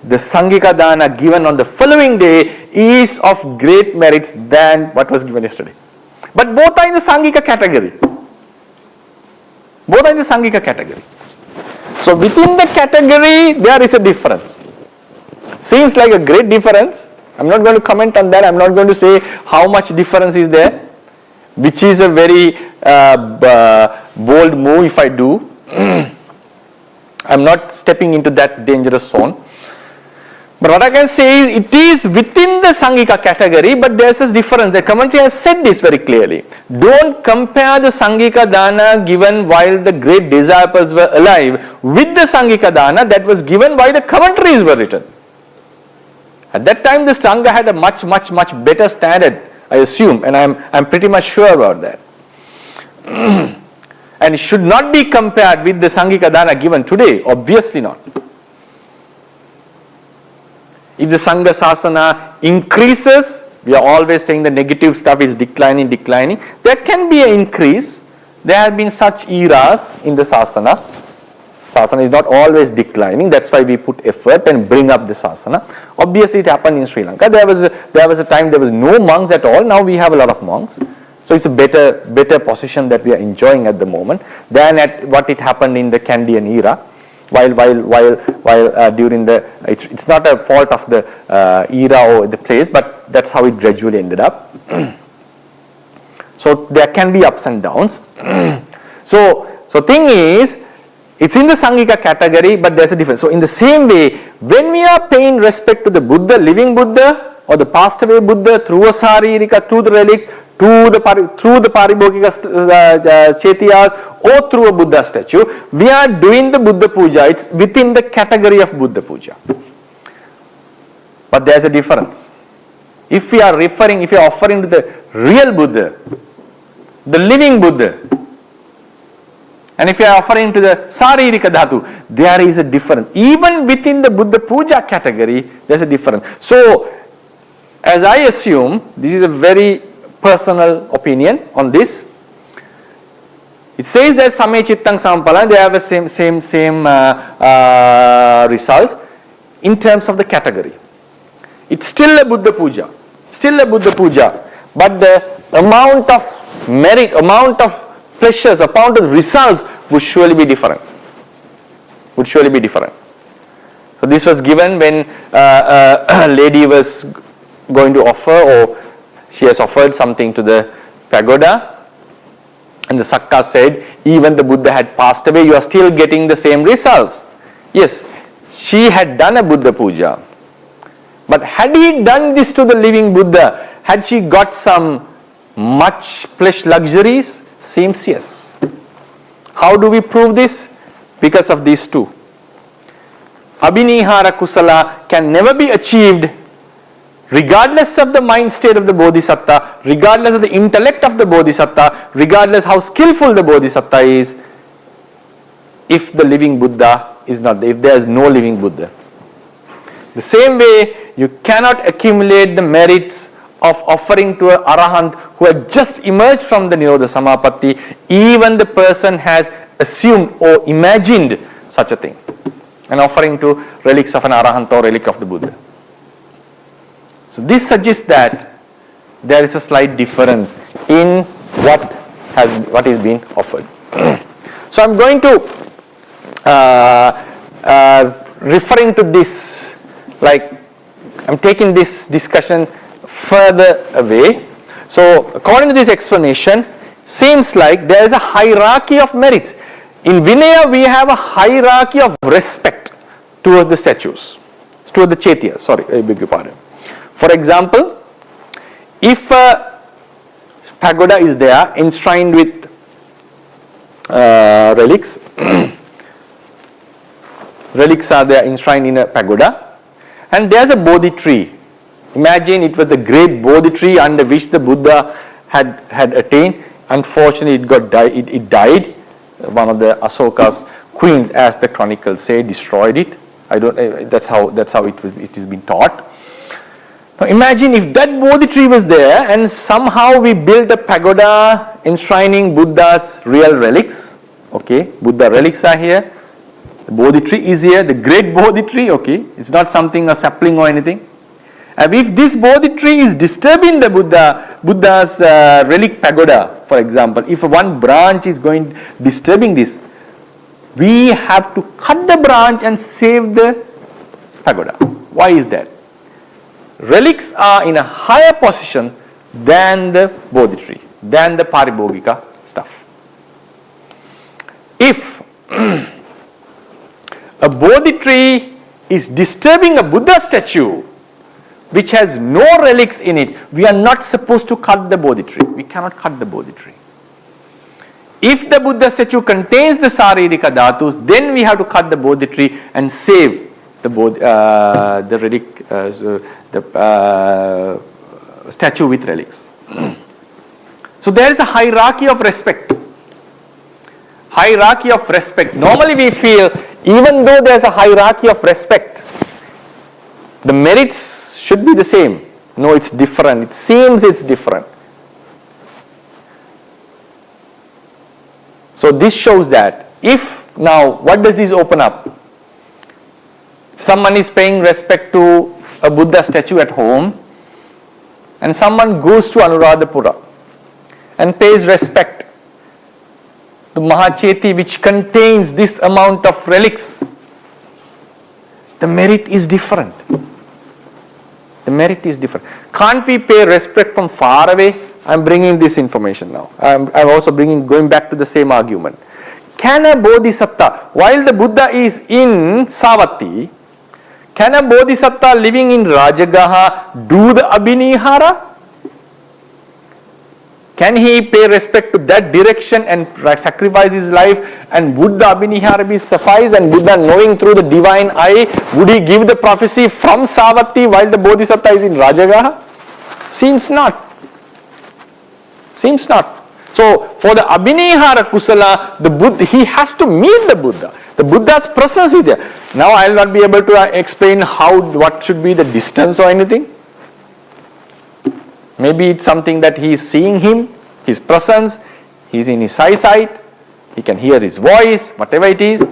the Sanghika Dana given on the following day is of great merits than what was given yesterday. But both are in the Sanghika category. Both are in the Sanghika category. So within the category, there is a difference. Seems like a great difference. I'm not going to comment on that. I'm not going to say how much difference is there, which is a very bold move if I do. I'm not stepping into that dangerous zone. But what I can say is it is within the Sanghika category, but there's a difference. The commentary has said this very clearly. Don't compare the Sanghika Dana given while the great disciples were alive with the Sanghika Dana that was given while the commentaries were written. At that time the Sangha had a much better standard, I assume, and I'm pretty much sure about that. And it should not be compared with the Sangika Dana given today, obviously not. If the Sangha Sasana increases, we are always saying the negative stuff is declining. There can be an increase. There have been such eras in the Sasana. Sasana is not always declining. That's why we put effort and bring up the Sasana. Obviously, it happened in Sri Lanka. There was a time there was no monks at all. Now we have a lot of monks. So it's a better position that we are enjoying at the moment than at what it happened in the Kandyan era. While during the, it's not a fault of the era or the place, but that's how it gradually ended up. So there can be ups and downs. So thing is, it's in the Sangika category, but there's a difference. So in the same way, when we are paying respect to the Buddha, living Buddha, or the passed away Buddha through a Saririka, through the relics, through the Paribhogika Chethiyas, or through a Buddha statue, we are doing the Buddha Puja. It's within the category of Buddha Puja. But there's a difference. If you are offering to the real Buddha, the living Buddha, and if you are offering to the Saririka Dhatu, there is a difference. Even within the Buddha Puja category, there's a difference. So, as I assume, this is a very personal opinion on this. It says that Same Chittang Sampala, they have the same results in terms of the category. It's still a Buddha Puja. But the amount of merit, amount of pleasures, amount of results would surely be different. So this was given when a lady was going to offer, or she has offered something to the pagoda, and the Sakka said, even the Buddha had passed away, you are still getting the same results. Yes, she had done a Buddha Puja. But had he done this to the living Buddha, had she got some much flesh luxuries? Seems yes. How do we prove this? Because of these two. Abhinihara Kusala can never be achieved regardless of the mind state of the Bodhisattva, regardless of the intellect of the Bodhisattva, regardless how skillful the Bodhisattva is, if the living Buddha is not there, if there is no living Buddha. The same way, you cannot accumulate the merits of offering to an arahant who had just emerged from the Nirodha Samapatti, even the person has assumed or imagined such a thing, and offering to relics of an arahant or relic of the Buddha. So this suggests that there is a slight difference in what is being offered. So I'm going to referring to this, like I'm taking this discussion further away. So according to this explanation, seems like there is a hierarchy of merits. In Vinaya, we have a hierarchy of respect towards the statues, towards the Chethiyas. Sorry, I beg your pardon. For example, if a pagoda is there enshrined with relics, relics are there enshrined in a pagoda, and there's a Bodhi tree. Imagine it was the great Bodhi tree under which the Buddha had attained. Unfortunately, it died. One of the Asoka's queens, as the chronicles say, destroyed it. That's how it is being taught. Now imagine if that Bodhi tree was there and somehow we built a pagoda enshrining Buddha's real relics. Okay, Buddha relics are here. The Bodhi tree is here, the great Bodhi tree. Okay, it's not something, a sapling or anything. And if this Bodhi tree is disturbing the Buddha's relic pagoda, for example, if one branch is disturbing this, we have to cut the branch and save the pagoda. Why is that? Relics are in a higher position than the Bodhi tree, than the Paribhogika stuff. If a Bodhi tree is disturbing a Buddha statue which has no relics in it, we are not supposed to cut the Bodhi tree. We cannot cut the Bodhi tree. If the Buddha statue contains the Saririka Dhatus, then we have to cut the Bodhi tree and save the relic, statue with relics. So there is a hierarchy of respect Hierarchy of respect. Normally we feel, even though there's a hierarchy of respect, the merits should be the same. No, it's different. It seems it's different. So this shows that if now, what does this open up? If someone is paying respect to a Buddha statue at home, and someone goes to Anuradhapura and pays respect to Mahacheti, which contains this amount of relics, the merit is different. The merit is different. Can't we pay respect from far away? I'm bringing this information now. I'm also going back to the same argument. Can a Bodhisattva, while the Buddha is in Savatthi, can a Bodhisattva living in Rajagaha do the Abhinihara? Can he pay respect to that direction and sacrifice his life? And would the Abhinihara be suffice? And Buddha, knowing through the divine eye, would he give the prophecy from Savatthi while the Bodhisattva is in Rajagaha? Seems not. Seems not. So, for the Abhinihara Kusala, the Buddha, he has to meet the Buddha. The Buddha's presence is there. Now, I will not be able to explain what should be the distance or anything. Maybe it's something that he is seeing him, his presence, he is in his eyesight, he can hear his voice, whatever it is.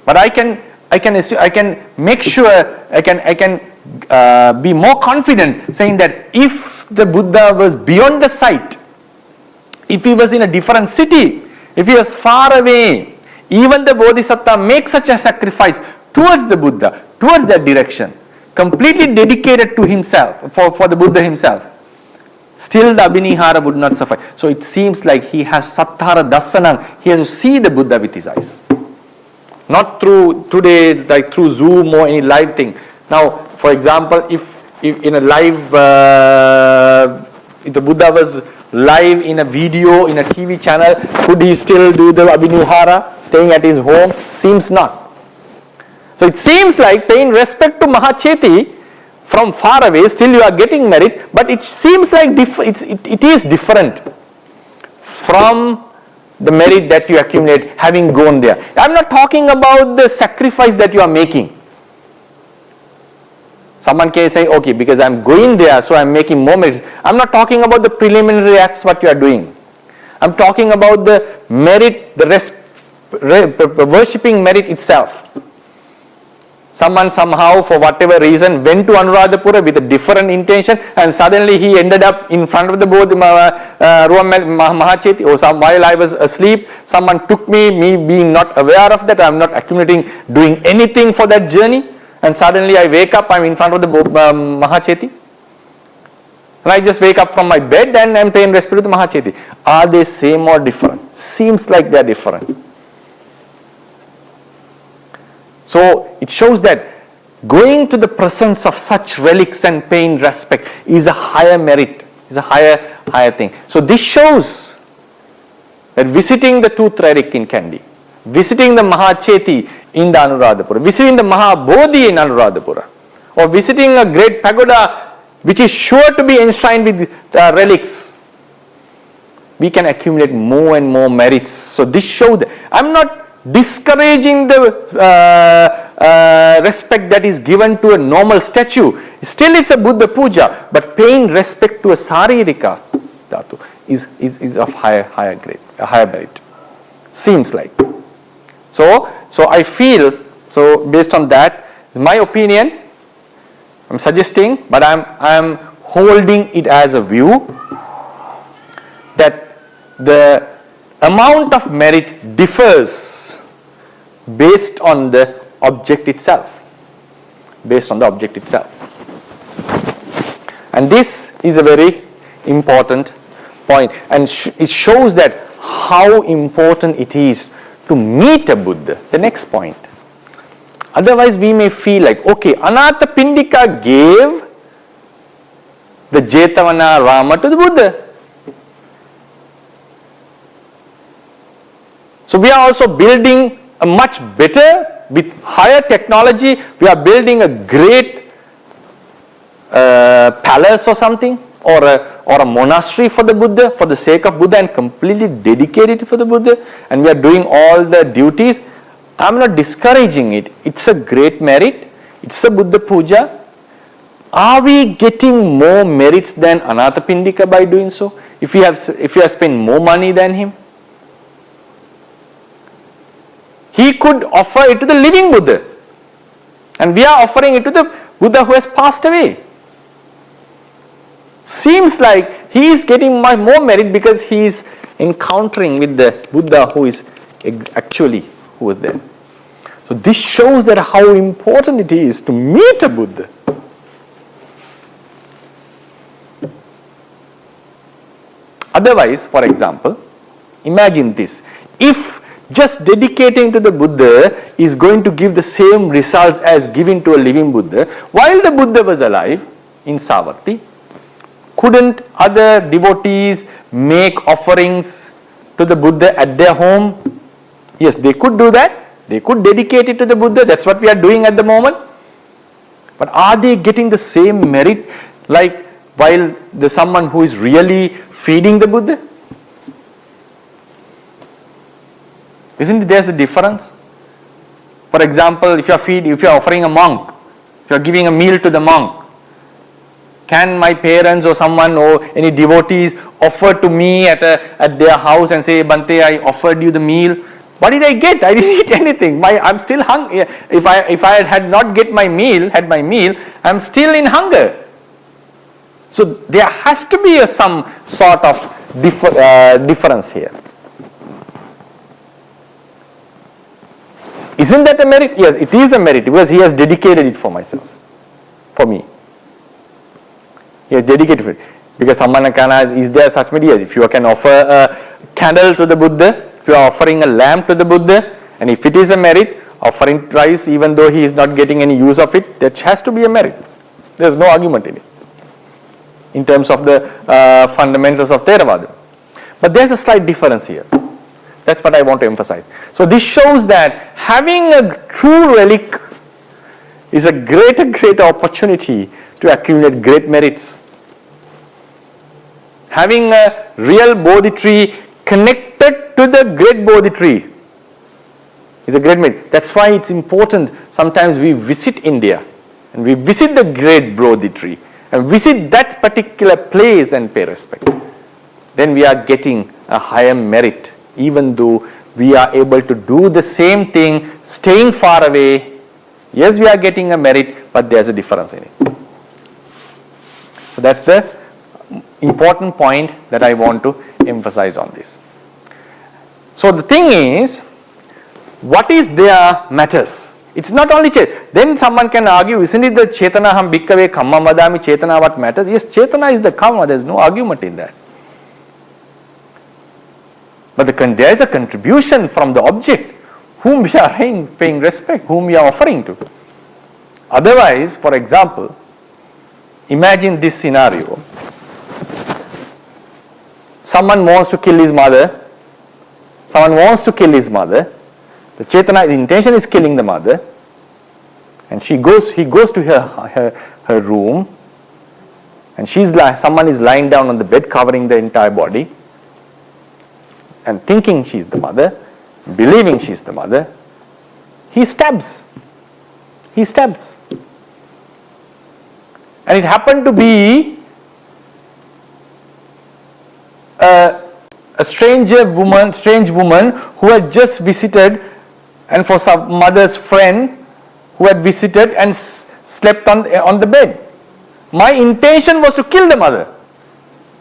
But I can make sure, I can be more confident saying that if the Buddha was beyond the sight, if he was in a different city, if he was far away, even the Bodhisattva makes such a sacrifice towards the Buddha, towards that direction, completely dedicated to himself, for the Buddha himself, still the Abhinihara would not suffice. So it seems like he has Sattara Dasanang, he has to see the Buddha with his eyes. Not through today, like through Zoom or any live thing. Now, for example, if in a live, if the Buddha was live in a video, in a TV channel, could he still do the Abhinihara, staying at his home? Seems not. So it seems like paying respect to Mahacheti from far away, still you are getting merits, but it seems like it is different from the merit that you accumulate having gone there. I am not talking about the sacrifice that you are making. Someone can say, okay, because I am going there, so I am making more merits. I am not talking about the preliminary acts what you are doing. I am talking about the merit, the worshipping merit itself. Someone somehow, for whatever reason, went to Anuradhapura with a different intention, and suddenly he ended up in front of the Mahacheti, or while I was asleep, someone took me being not aware of that, I am not doing anything for that journey, and suddenly I wake up, I am in front of the Mahacheti, and I just wake up from my bed and I am paying respect to the Mahacheti. Are they same or different? Seems like they are different. So it shows that going to the presence of such relics and paying respect is a higher merit, is a higher thing. So this shows that visiting the tooth relic in Kandy, visiting the Mahacheti in the Anuradhapura, visiting the Mahabodhi in Anuradhapura, or visiting a great pagoda which is sure to be enshrined with relics, we can accumulate more and more merits. So this shows that I am not discouraging the respect that is given to a normal statue. Still it's a Buddha puja, but paying respect to a Saririka dhatu is of higher grade, a higher merit. Seems like. So I feel, so based on that, is my opinion, I'm suggesting, but I'm holding it as a view that the amount of merit differs based on the object itself. Based on the object itself. And this is a very important point. And it shows that how important it is to meet a Buddha. The next point. Otherwise we may feel like, okay, Anatha Pindika gave the Jetavana Rama to the Buddha. So we are also building a much better, with higher technology, we are building a great palace or something, or or a monastery for the Buddha, for the sake of Buddha, and completely dedicated it for the Buddha, and we are doing all the duties, I'm not discouraging it. It's a great merit. It's a Buddha puja. Are we getting more merits than Anathapindika by doing so? If you have spent more money than him? He could offer it to the living Buddha. And we are offering it to the Buddha who has passed away. Seems like he is getting more merit because he is encountering with the Buddha who is actually who was there. So this shows that how important it is to meet a Buddha. Otherwise, for example, imagine this. If just dedicating to the Buddha is going to give the same results as giving to a living Buddha, while the Buddha was alive in Savatthi, couldn't other devotees make offerings to the Buddha at their home? Yes, they could do that. They could dedicate it to the Buddha. That's what we are doing at the moment. But are they getting the same merit like while there's someone who is really feeding the Buddha? Isn't it there's a difference? For example, if you are offering a monk, if you are giving a meal to the monk, can my parents or someone or any devotees offer to me at their house and say, Bante, I offered you the meal. What did I get? I didn't eat anything. I'm still hungry. If I had not get my meal, I'm still in hunger. So there has to be some sort of difference here. Isn't that a merit? Yes, it is a merit because he has dedicated it for me. He has dedicated it. Because Sammanakana is there such merit. If you can offer a candle to the Buddha, if you are offering a lamp to the Buddha, and if it is a merit, offering rice even though he is not getting any use of it, that has to be a merit. There is no argument in it, in terms of the fundamentals of Theravada. But there is a slight difference here. That's what I want to emphasize. So this shows that having a true relic is a great opportunity to accumulate great merits. Having a real Bodhi tree connected to the great Bodhi tree is a great merit. That's why it's important. Sometimes we visit India and we visit the great Bodhi tree and visit that particular place and pay respect. Then we are getting a higher merit, even though we are able to do the same thing staying far away. Yes, we are getting a merit, but there's a difference in it. So that's the important point that I want to emphasize on this. So the thing is, what is there matters. It's not only Chetana. Then someone can argue, isn't it the Chetana ham bhikkave kamma vadami Chetana what matters? Yes, Chetana is the kamma, there's no argument in that. But there is a contribution from the object whom we are paying respect, whom we are offering to. Otherwise, for example, imagine this scenario. Someone wants to kill his mother. The Chetana, the intention is killing the mother. And he goes to her room. And someone is lying down on the bed covering the entire body. And thinking she's the mother, believing she's the mother, he stabs. And it happened to be a strange woman who had just visited, and for some mother's friend who had visited and slept on the bed. My intention was to kill the mother.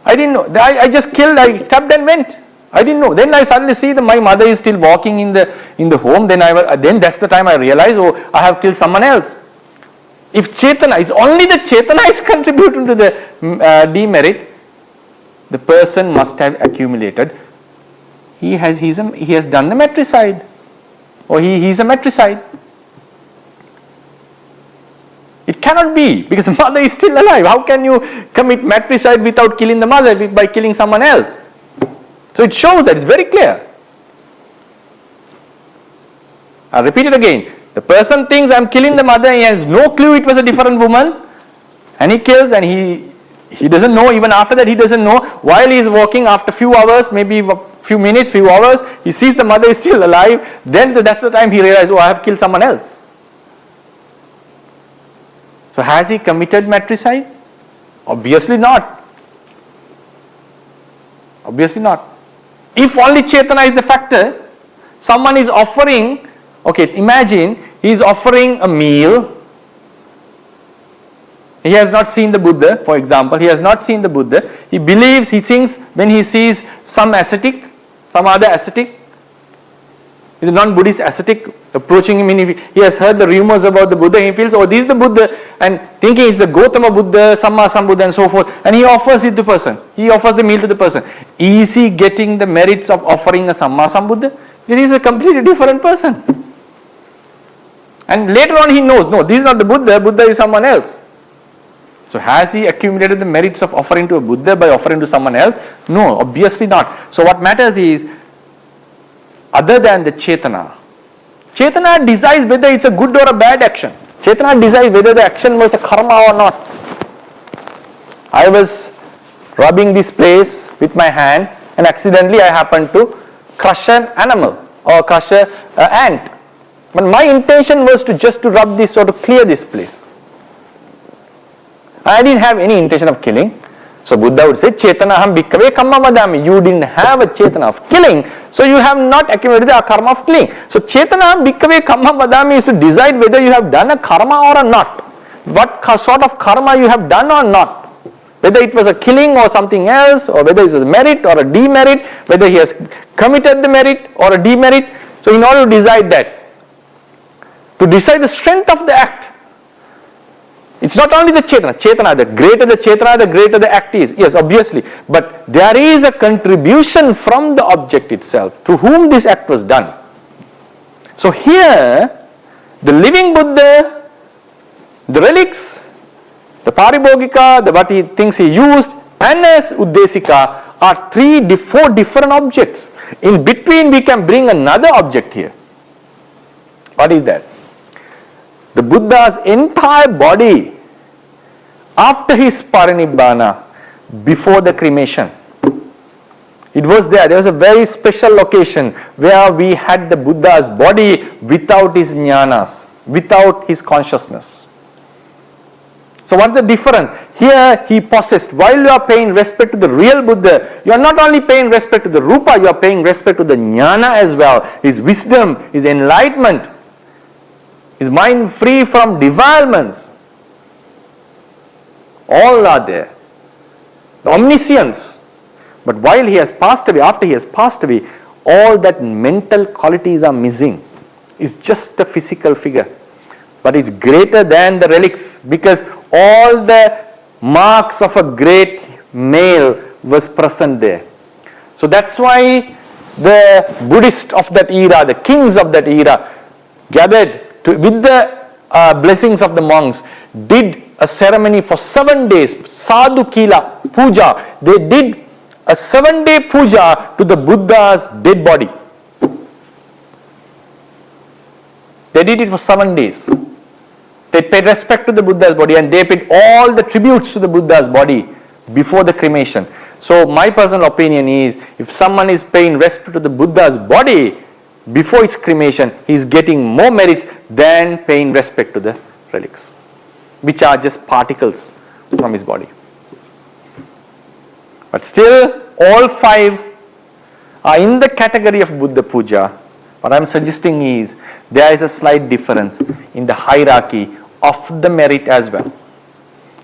I didn't know. I just killed, I stabbed and went. I didn't know. Then I suddenly see that my mother is still walking in the home. Then that's the time I realize, oh, I have killed someone else. If Chetana is only the Chetana is contributing to the demerit, the person must have accumulated. He has done the matricide, or he is a matricide. It cannot be, because the mother is still alive. How can you commit matricide without killing the mother, by killing someone else? So it shows that it's very clear. I'll repeat it again. The person thinks I'm killing the mother, he has no clue it was a different woman, and he kills, and he He doesn't know, even after that he doesn't know. While he is walking, after few hours, maybe a few minutes, few hours, he sees the mother is still alive. Then that's the time he realizes, oh, I have killed someone else. So has he committed matricide? Obviously not. Obviously not. If only Chetana is the factor, someone is offering, okay, imagine he is offering a meal. He has not seen the Buddha, for example. He has not seen the Buddha. He believes, he thinks when he sees some ascetic, some other ascetic, he's a non-Buddhist ascetic approaching him, and he has heard the rumors about the Buddha. He feels, oh, this is the Buddha, and thinking it's the Gautama Buddha, Samma Sambuddha, and so forth. And he offers it to the person. He offers the meal to the person. Is he getting the merits of offering a Samma Sambuddha? He is a completely different person. And later on he knows, no, this is not the Buddha, Buddha is someone else. So has he accumulated the merits of offering to a Buddha by offering to someone else? No, obviously not. So what matters is, other than the Chetana, Chetana decides whether it's a good or a bad action. Chetana decides whether the action was a karma or not. I was rubbing this place with my hand and accidentally I happened to crush an animal or crush an ant. But my intention was just to rub this or to clear this place. I didn't have any intention of killing. So Buddha would say, Chetanaham bhikkhave kamma vadami. You didn't have a chetana of killing, so you have not accumulated the karma of killing. So Chetanaham bhikkhave kamma vadami is to decide whether you have done a karma or not. What sort of karma you have done or not. Whether it was a killing or something else, or whether it was a merit or a demerit, whether he has committed the merit or a demerit. So in order to decide that, to decide the strength of the act, it's not only the Chetana, the greater the Chetana, the greater the act is. Yes, obviously. But there is a contribution from the object itself to whom this act was done. So here, the living Buddha, the relics, the Paribhogika, what he thinks he used, and as Uddesika are four different objects. In between we can bring another object here. What is that? The Buddha's entire body after his parinibbana, before the cremation. It was there. There was a very special location where we had the Buddha's body without his jnanas, without his consciousness. So what's the difference? Here he possessed, while you are paying respect to the real Buddha, you are not only paying respect to the Rupa, you are paying respect to the jnana as well, his wisdom, his enlightenment, his mind free from defilements. All are there. The omniscience. But while he has passed away, after he has passed away, all that mental qualities are missing. It's just the physical figure. But it's greater than the relics, because all the marks of a great male was present there. So that's why the Buddhists of that era, the kings of that era, gathered with the blessings of the monks, did a ceremony for 7 days, sadhu kila puja. They did a 7-day puja to the Buddha's dead body. They did it for 7 days. They paid respect to the Buddha's body, and they paid all the tributes to the Buddha's body before the cremation. So my personal opinion is, if someone is paying respect to the Buddha's body before his cremation, he is getting more merits than paying respect to the relics, which are just particles from his body. But still, all 5 are in the category of Buddha Puja. What I am suggesting is, there is a slight difference in the hierarchy of the merit as well.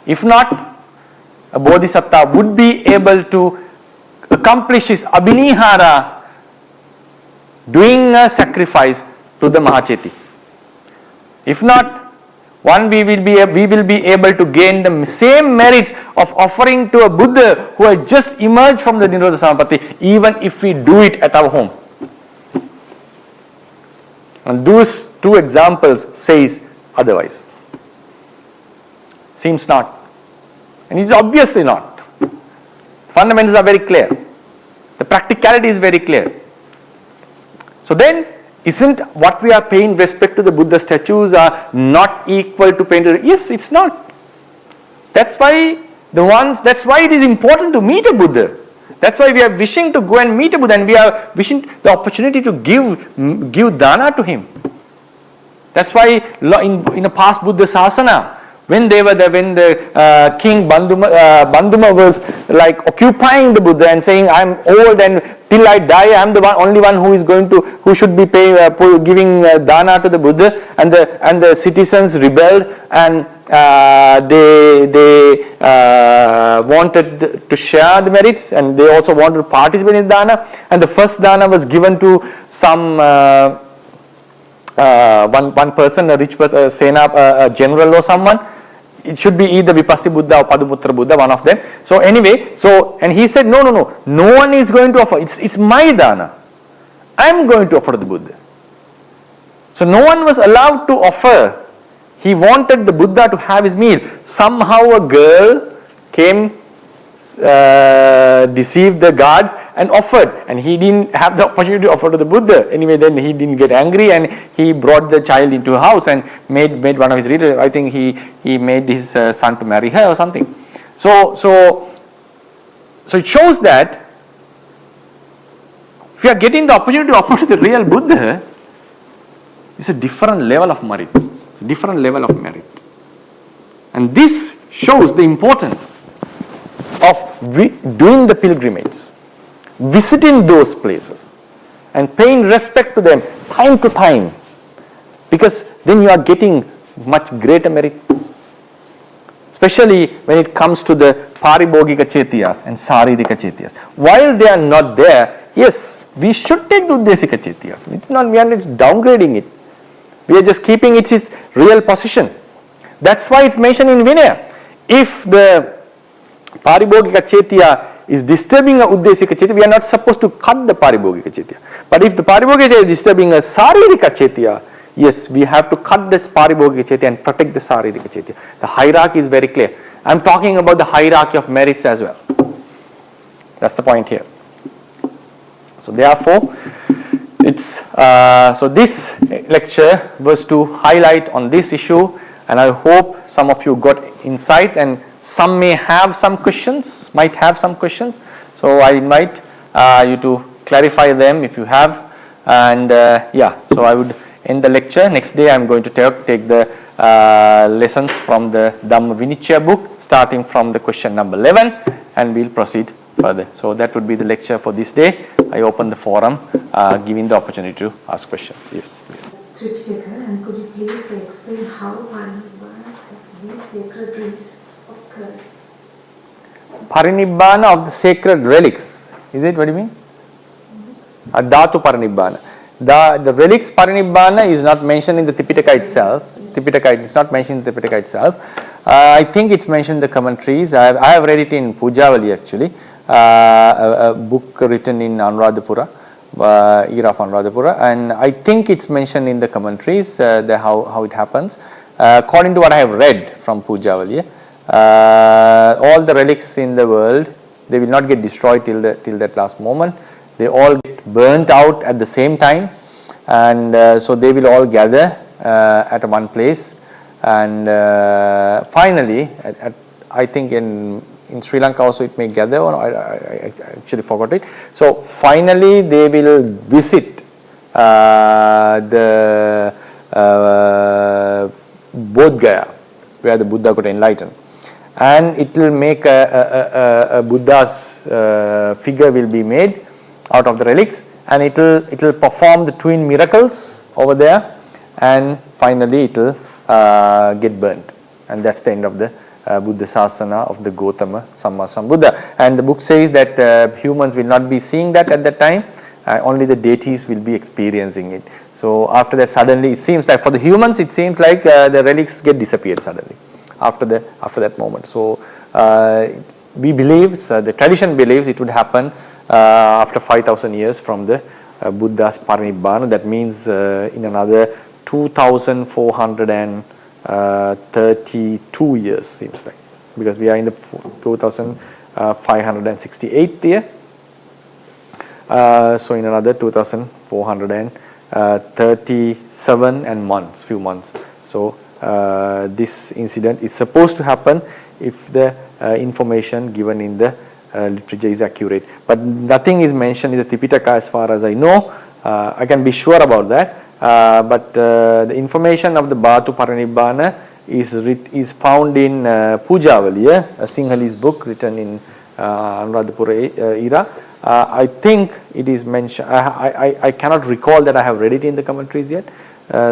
If not, a Bodhisattva would be able to accomplish his abhinihara doing a sacrifice to the Mahacheti. If not, we will be able to gain the same merits of offering to a Buddha who has just emerged from the Nirodha Samapatti, even if we do it at our home. And those 2 examples says otherwise. Seems not. And it's obviously not. Fundamentals are very clear. The practicality is very clear. So then, isn't what we are paying respect to the Buddha statues are not equal to paying to? Yes, it's not. That's why The ones, that's why it is important to meet a Buddha. That's why we are wishing to go and meet a Buddha, and we are wishing the opportunity to give dana to him. That's why in the past Buddha Sasana, when the king Bandhuma was like occupying the Buddha and saying, I'm old and till I die I'm the only one who should be giving dana to the Buddha, and the citizens rebelled, and they wanted to share the merits, and they also wanted to participate in dana, and the first dana was given to some one person, a rich person, a general or someone. It should be either Vipassi Buddha or Padumutra Buddha, one of them. So anyway, and he said, no one is going to offer. It's my dana. I'm going to offer to the Buddha. So no one was allowed to offer. He wanted the Buddha to have his meal. Somehow a girl came, deceived the guards and offered, and he didn't have the opportunity to offer to the Buddha. Anyway, then he didn't get angry, and he brought the child into a house and made one of his relatives. I think he made his son to marry her or something. So it shows that if you are getting the opportunity to offer to the real Buddha, it's a different level of merit. It's a different level of merit. And this shows the importance of doing the pilgrimage, visiting those places and paying respect to them time to time, because then you are getting much greater merits, especially when it comes to the Paribhogika Chethiyas and Saririka Chethiyas. While they are not there, yes, we should take the Uddesika Chethiyas. It's not, we are not downgrading it. We are just keeping its real position. That's why it's mentioned in Vinaya. If the Paribhogika Chetya is disturbing a Uddesika Chetya, we are not supposed to cut the Paribhogika Chetya. But if the Paribhogika Chetya is disturbing a Saririka Chetya, yes, we have to cut this Paribhogika Chetya and protect the Saririka Chetya. The hierarchy is very clear. I am talking about the hierarchy of merits as well. That's the point here. So therefore, so this lecture was to highlight on this issue, and I hope some of you got insights, and some may have some questions, might have some questions. So I invite you to clarify them if you have, and so I would end the lecture. Next day I am going to take the lessons from the Dhamma Vinicchaya book, starting from the question number 11, and we'll proceed further. So that would be the lecture for this day. I open the forum, giving the opportunity to ask questions. Yes, please. Tripitaka, and could you please explain how Parinibbana of these sacred relics occurred? Parinibbana of the sacred relics, is it? What do you mean? Dhatu Parinibbana. The relics Parinibbana is not mentioned in the Tipitaka itself. It's not mentioned in the Tipitaka itself. I think it's mentioned in the commentaries. I have read it in Pujavali actually, a book written in Anuradhapura, era of Anuradhapura, and I think it's mentioned in the commentaries how it happens. According to what I have read from Pujavali, all the relics in the world, they will not get destroyed till that last moment. They all get burnt out at the same time, and so they will all gather at one place, and finally, I think in Sri Lanka also it may gather, or I actually forgot it. So finally they will visit the Bodh Gaya, where the Buddha got enlightened, and it will make a Buddha's figure will be made out of the relics, and it will perform the twin miracles over there, and finally it will get burnt, and that's the end of the Buddha Sasana of the Gautama Samma Sambuddha. And the book says that humans will not be seeing that at that time, only the deities will be experiencing it. So after that, suddenly it seems like for the humans it seems like the relics get disappeared suddenly after that moment. So we believe, the tradition believes it would happen after 5,000 years from the Buddha's Parinibbana. That means in another 2,432 years seems like, because we are in the 2,568th year. So in another 2,437 and few months. So this incident is supposed to happen if the information given in the literature is accurate. But nothing is mentioned in the Tipitaka as far as I know. I can be sure about that. But the information of the Bhatu Paranibbana is found in Pujavaliya, a Sinhalese book written in Anuradhapura era. I think it is mentioned. I cannot recall that I have read it in the commentaries yet.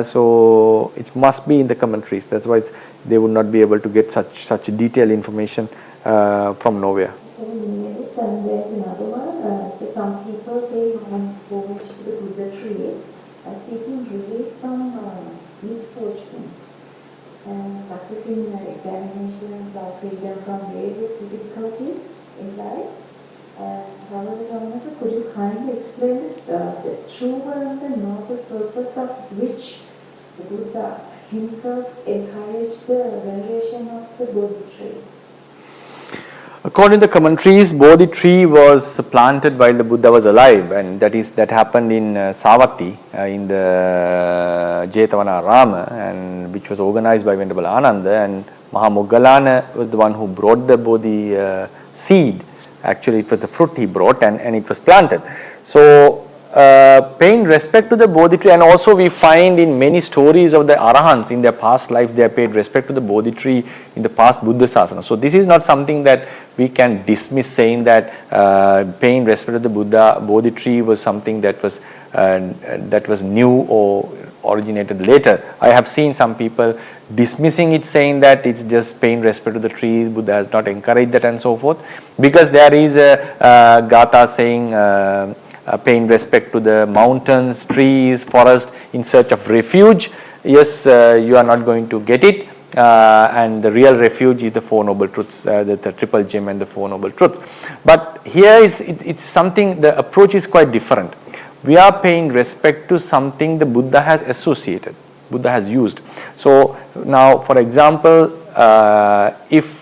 So it must be in the commentaries. That's why they would not be able to get such detailed information from nowhere. And there's another one. So some people pay homage to the Buddha tree, seeking relief from misfortunes and success in examinations or freedom from various difficulties in life. However, Samma, could you kindly explain the true and the noble purpose of which the Buddha himself encouraged the veneration of the Bodhi tree? According to the commentaries, Bodhi tree was planted while the Buddha was alive, and that happened in Savatthi in the Jetavana Rama, and which was organized by Venerable Ananda, and Mahamoggallana was the one who brought the Bodhi seed. Actually, it was the fruit he brought, and it was planted. So, paying respect to the Bodhi tree, and also we find in many stories of the arahants in their past life, they have paid respect to the Bodhi tree in the past Buddha Sasana. So, this is not something that we can dismiss, saying that paying respect to the Bodhi tree was something that was new or originated later. I have seen some people dismissing it, saying that it's just paying respect to the trees, Buddha has not encouraged that and so forth, because there is a gatha saying paying respect to the mountains, trees, forest in search of refuge. Yes, you are not going to get it, and the real refuge is the Four Noble Truths, the Triple Gem and the Four Noble Truths. But here it's something, the approach is quite different. We are paying respect to something the Buddha has associated, Buddha has used. So now, for example, if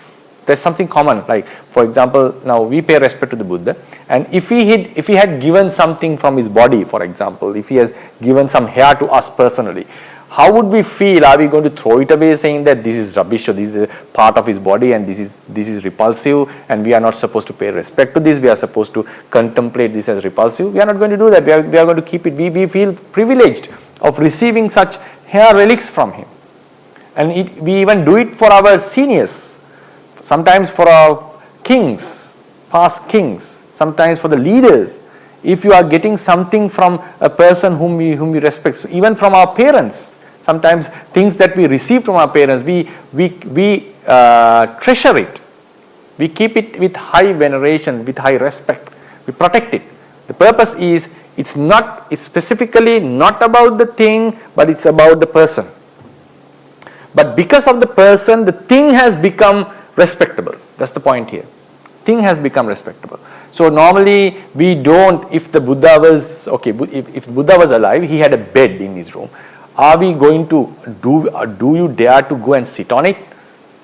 there's something common, like for example, now we pay respect to the Buddha, and if he had given something from his body, for example, if he has given some hair to us personally, how would we feel? Are we going to throw it away, saying that this is rubbish, or this is a part of his body and this is repulsive, and we are not supposed to pay respect to this, we are supposed to contemplate this as repulsive? We are not going to do that. We are going to keep it. We feel privileged of receiving such hair relics from him, and we even do it for our seniors, sometimes for our kings, past kings, sometimes for the leaders. If you are getting something from a person whom we respect, even from our parents, sometimes things that we receive from our parents, we treasure it. We keep it with high veneration, with high respect. We protect it. The purpose is, it's specifically not about the thing, but it's about the person. But because of the person, the thing has become respectable. That's the point here. Thing has become respectable. So normally we don't, if the Buddha was, if Buddha was alive, he had a bed in his room. Are we going to, do you dare to go and sit on it?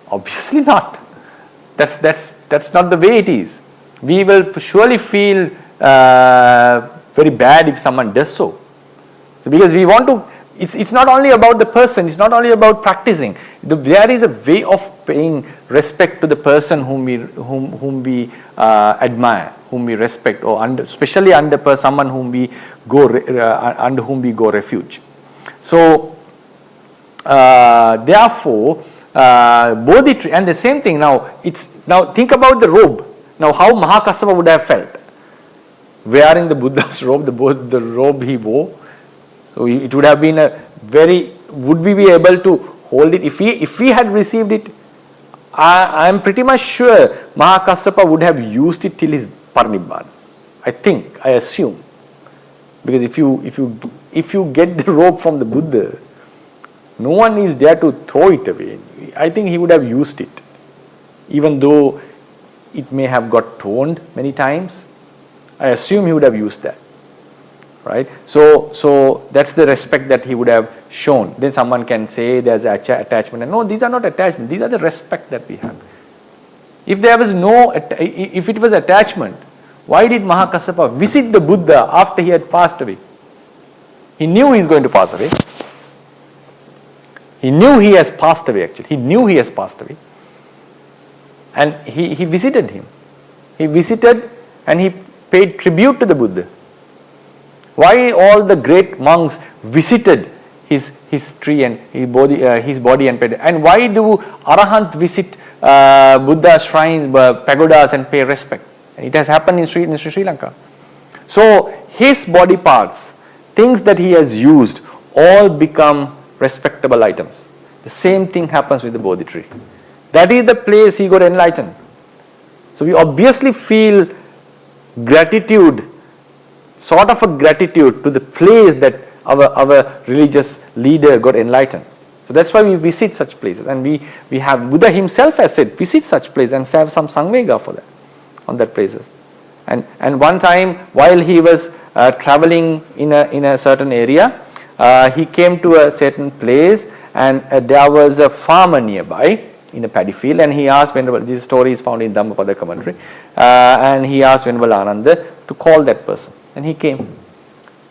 Obviously not. That's not the way it is. We will surely feel very bad if someone does so. So because we want to, it's not only about the person, it's not only about practicing. There is a way of paying respect to the person whom we admire, whom we respect, or especially under someone whom we go under whom we go refuge. So therefore, Bodhi tree, and the same thing now. Now think about the robe. Now how Mahakassapa would have felt wearing the Buddha's robe, the robe he wore. So it would have been a very. Would we be able to hold it if we had received it? I am pretty much sure Mahakassapa would have used it till his parnibbana. I assume, because if you get the robe from the Buddha, no one is there to throw it away. I think he would have used it, even though it may have got torn many times. I assume he would have used that, right? So that's the respect that he would have shown. Then someone can say there's attachment, and no, these are not attachment. These are the respect that we have. If there was if it was attachment, why did Mahakassapa visit the Buddha after he had passed away? He knew he is going to pass away. He knew he has passed away actually. He knew he has passed away. And he visited him. He visited and he paid tribute to the Buddha. Why all the great monks visited his tree and his body and paid? And why do arahant visit Buddha shrines, pagodas and pay respect? And it has happened in Sri Lanka. So his body parts, things that he has used, all become respectable items. The same thing happens with the Bodhi tree. That is the place he got enlightened. So we obviously feel gratitude, sort of a gratitude to the place that our religious leader got enlightened. So that's why we visit such places, and we have, Buddha himself has said, visit such places and have some sangvega for that, on that places. And one time while he was traveling in a certain area, he came to a certain place, and there was a farmer nearby in a paddy field, and he asked Venerable, this story is found in Dhammapada commentary, and he asked Venerable Ananda to call that person, and he came.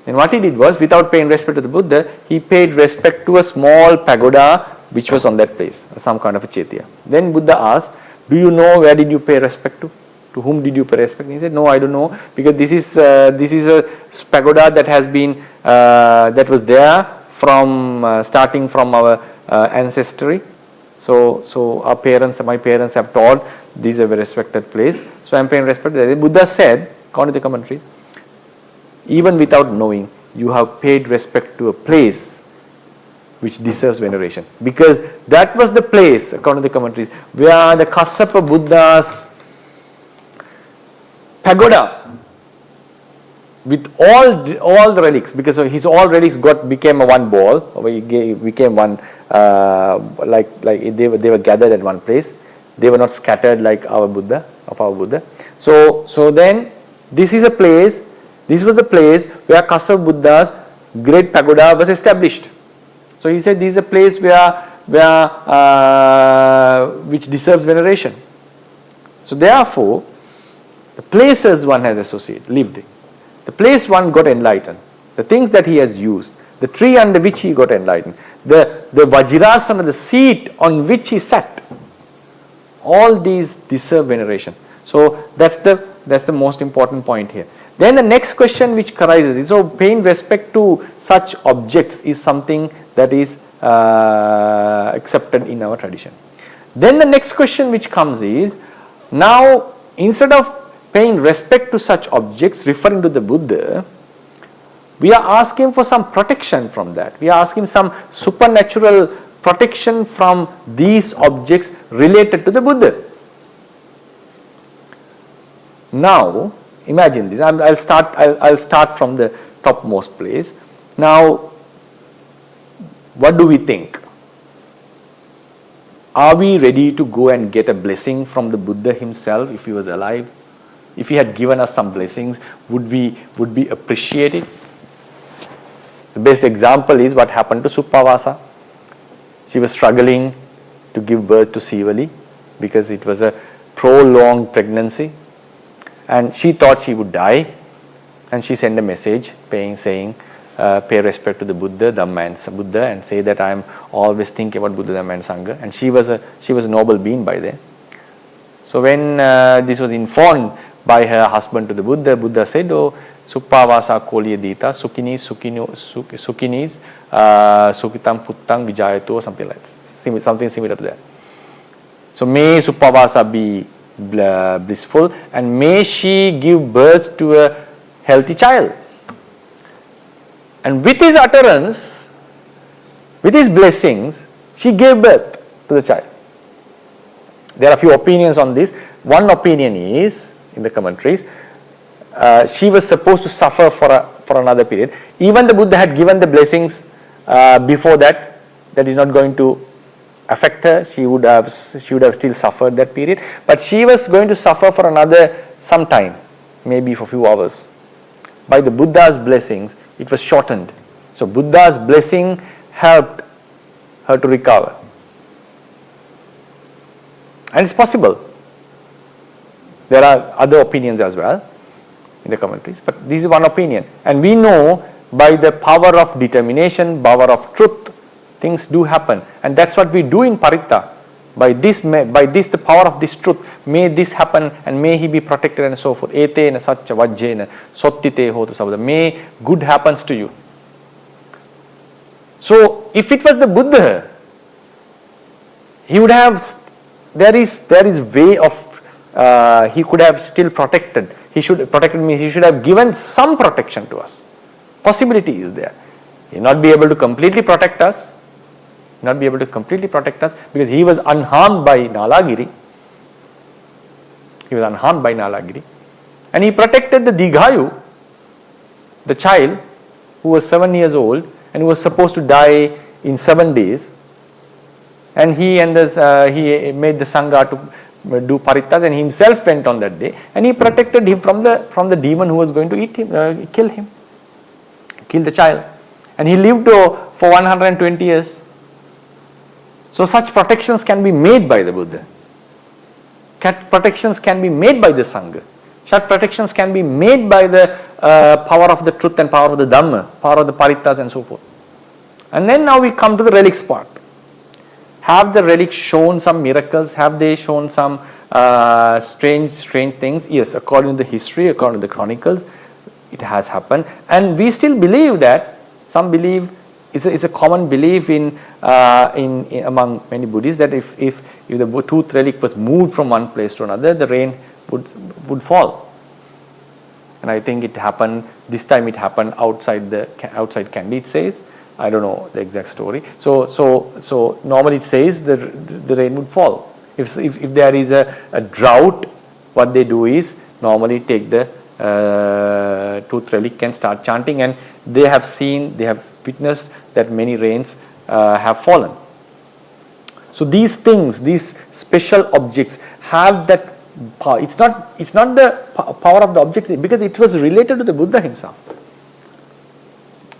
And what he did was, without paying respect to the Buddha, he paid respect to a small pagoda which was on that place, some kind of a Chethiya. Then Buddha asked, do you know where did you pay respect to? To whom did you pay respect? And he said, no, I don't know, because this is a pagoda that has been that was there from starting from our ancestry. So our parents, my parents have taught this is a very respected place. So I am paying respect to that. Buddha said, according to the commentaries, even without knowing, you have paid respect to a place which deserves veneration, because that was the place, according to the commentaries, where the Kassapa Buddha's pagoda with all the relics, because his all relics became a one ball, or became one like they were gathered at one place. They were not scattered like our Buddha. So then this is a place. This was the place where Kassapa Buddha's great pagoda was established. So he said, this is a place which deserves veneration. So therefore, the places one has lived in, the place one got enlightened, the things that he has used, the tree under which he got enlightened, the Vajrasana, the seat on which he sat, all these deserve veneration. So that's the most important point here. Then the next question which arises is, so paying respect to such objects is something that is accepted in our tradition. Then the next question which comes is, now instead of paying respect to such objects, referring to the Buddha, we are asking for some protection from that. We are asking some supernatural protection from these objects related to the Buddha. Now, imagine this. I'll start from the topmost place. Now, what do we think? Are we ready to go and get a blessing from the Buddha himself if he was alive? If he had given us some blessings, would we appreciate it? The best example is what happened to Suppavasa. She was struggling to give birth to Sivali because it was a prolonged pregnancy, and she thought she would die, and she sent a message saying, pay respect to the Buddha, Dhamma and Buddha, and say that I am always thinking about Buddha, Dhamma and Sangha. And she was a noble being by then. So when this was informed by her husband to the Buddha, Buddha said, oh, Suppavasa Kolya Dita, Sukinis, Sukitam Puttang Vijayato, something similar to that. So may Suppavasa be blissful, and may she give birth to a healthy child. And with his utterance, with his blessings, she gave birth to the child. There are a few opinions on this. One opinion is, in the commentaries, she was supposed to suffer for another period. Even the Buddha had given the blessings before that. That is not going to affect her. She would have still suffered that period. But she was going to suffer for some time, maybe for a few hours. By the Buddha's blessings, it was shortened. So Buddha's blessing helped her to recover. And it's possible. There are other opinions as well in the commentaries, but this is one opinion. And we know by the power of determination, power of truth, things do happen, and that's what we do in Paritta. By this, the power of this truth, may this happen and may he be protected and so forth. Etena satcha vajjena sottite hotu sabada. May good happens to you. So, if it was the Buddha, he would have, there is way of, he could have still protected. He should, protected means he should have given some protection to us. Possibility is there. He will not be able to completely protect us. Because he was unharmed by Nalagiri. And he protected the Dighayu, the child who was 7 years old and who was supposed to die in 7 days. And he made the Sangha to do parittas, and he himself went on that day, and he protected him from the demon who was going to eat him, kill the child. And he lived for 120 years. So such protections can be made by the Buddha. Protections can be made by the Sangha. Such protections can be made by the power of the truth and power of the Dhamma, power of the parittas and so forth. And then now we come to the relics part. Have the relics shown some miracles? Have they shown some strange things? Yes, according to the history, according to the chronicles, it has happened. And we still believe that, some believe, it's a common belief in among many Buddhists, that if the tooth relic was moved from one place to another, the rain would fall. And I think it happened, this time it happened outside Kandy, it says. I don't know the exact story. So normally it says the rain would fall. If there is a drought, what they do is normally take the tooth relic and start chanting, and they have witnessed that many rains have fallen. So these things, these special objects have that power. It's not the power of the object, because it was related to the Buddha himself.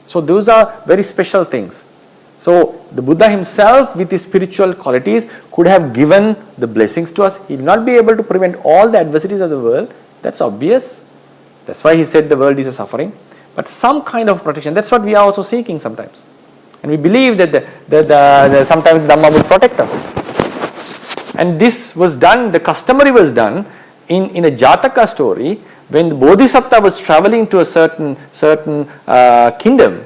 So those are very special things. So the Buddha himself, with his spiritual qualities, could have given the blessings to us. He will not be able to prevent all the adversities of the world. That's obvious. That's why he said the world is a suffering. But some kind of protection, that's what we are also seeking sometimes. And we believe that sometimes Dhamma will protect us. And this was done, the customary was done in a Jataka story. When the Bodhisattva was traveling to a certain kingdom,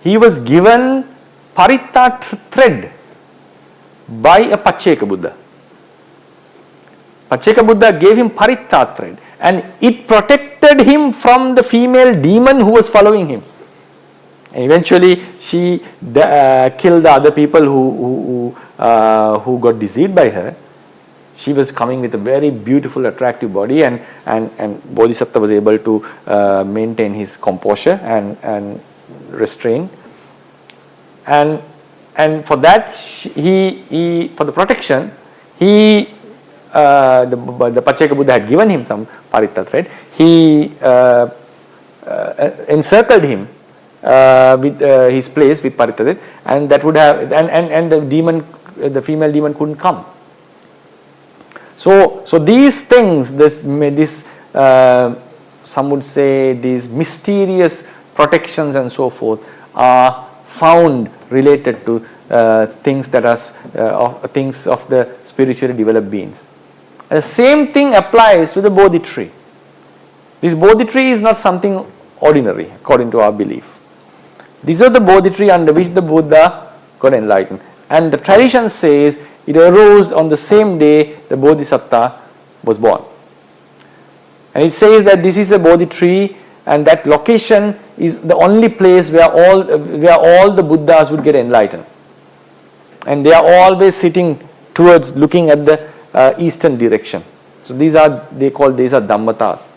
he was given paritta thread by a Pacceka Buddha. Pacceka Buddha gave him paritta thread, and it protected him from the female demon who was following him. And eventually she killed the other people who got deceived by her. She was coming with a very beautiful, attractive body, and Bodhisattva was able to maintain his composure and restraint. And for that, for the protection, the Pacceka Buddha had given him some paritta thread. He encircled him with his place with paritta thread, and that would have, and the female demon couldn't come. So these things, this some would say these mysterious protections and so forth are found related to things that are things of the spiritually developed beings. And the same thing applies to the Bodhi tree. This Bodhi tree is not something ordinary according to our belief. These are the Bodhi tree under which the Buddha got enlightened. And the tradition says it arose on the same day the Bodhisattva was born. And it says that this is a Bodhi tree, and that location is the only place where all the Buddhas would get enlightened. And they are always sitting towards, looking at the eastern direction. So these are Dhammatas.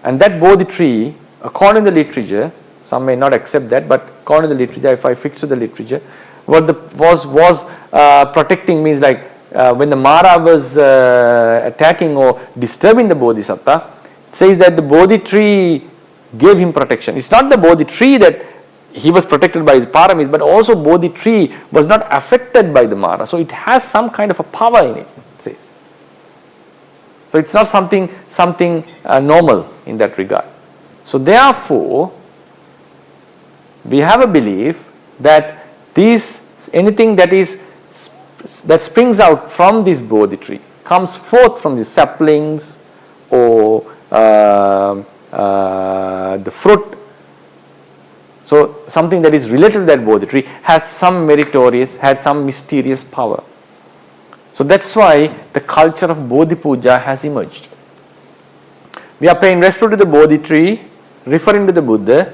And that Bodhi tree, according to the literature, some may not accept that, but according to the literature, if I fix to the literature, was protecting, means like when the Mara was attacking or disturbing the Bodhisattva, it says that the Bodhi tree gave him protection. It's not the Bodhi tree that he was protected by his paramis, but also Bodhi tree was not affected by the Mara. So it has some kind of a power in it says. So it's not something normal in that regard. So therefore, we have a belief that anything that springs out from this Bodhi tree, comes forth from the saplings or the fruit. So something that is related to that Bodhi tree has some meritorious, has some mysterious power. So that's why the culture of Bodhi Puja has emerged. We are paying respect to the Bodhi tree, referring to the Buddha.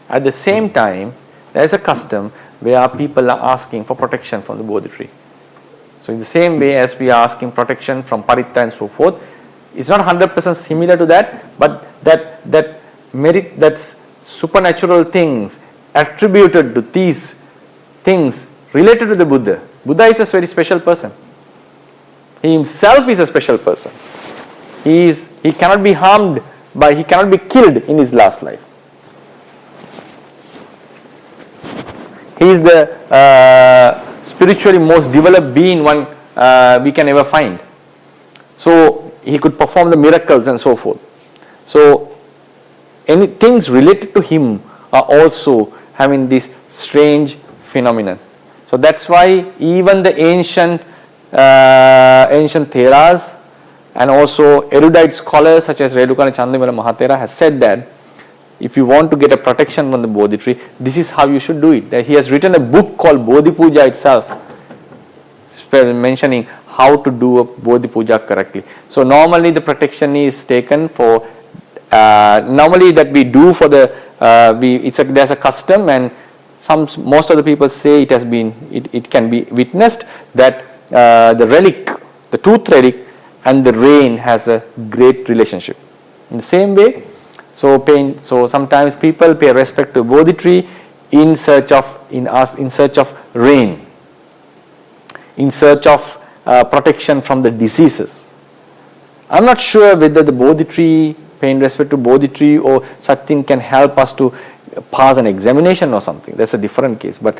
At the same time, there is a custom where people are asking for protection from the Bodhi tree. So in the same way as we are asking protection from Paritta and so forth, it's not 100% similar to that, but that merit, that's supernatural things attributed to these things related to the Buddha. Buddha is a very special person. He himself is a special person. He cannot be harmed he cannot be killed in his last life. He is the spiritually most developed being we can ever find. So he could perform the miracles and so forth. So any things related to him are also having this strange phenomenon. So that's why even the ancient Theras and also erudite scholars such as Renukane Chamdavimala Mahathera has said that if you want to get a protection from the Bodhi tree, this is how you should do it. That he has written a book called Bodhi Puja itself, mentioning how to do a Bodhi Puja correctly. So normally the protection is taken for normally that we do for the there's a custom, and most of the people say it can be witnessed that the relic, the tooth relic and the rain has a great relationship. In the same way, so sometimes people pay respect to Bodhi tree in search of rain, in search of protection from the diseases. I'm not sure whether the Bodhi tree, paying respect to Bodhi tree or such thing can help us to pass an examination or something. That's a different case, but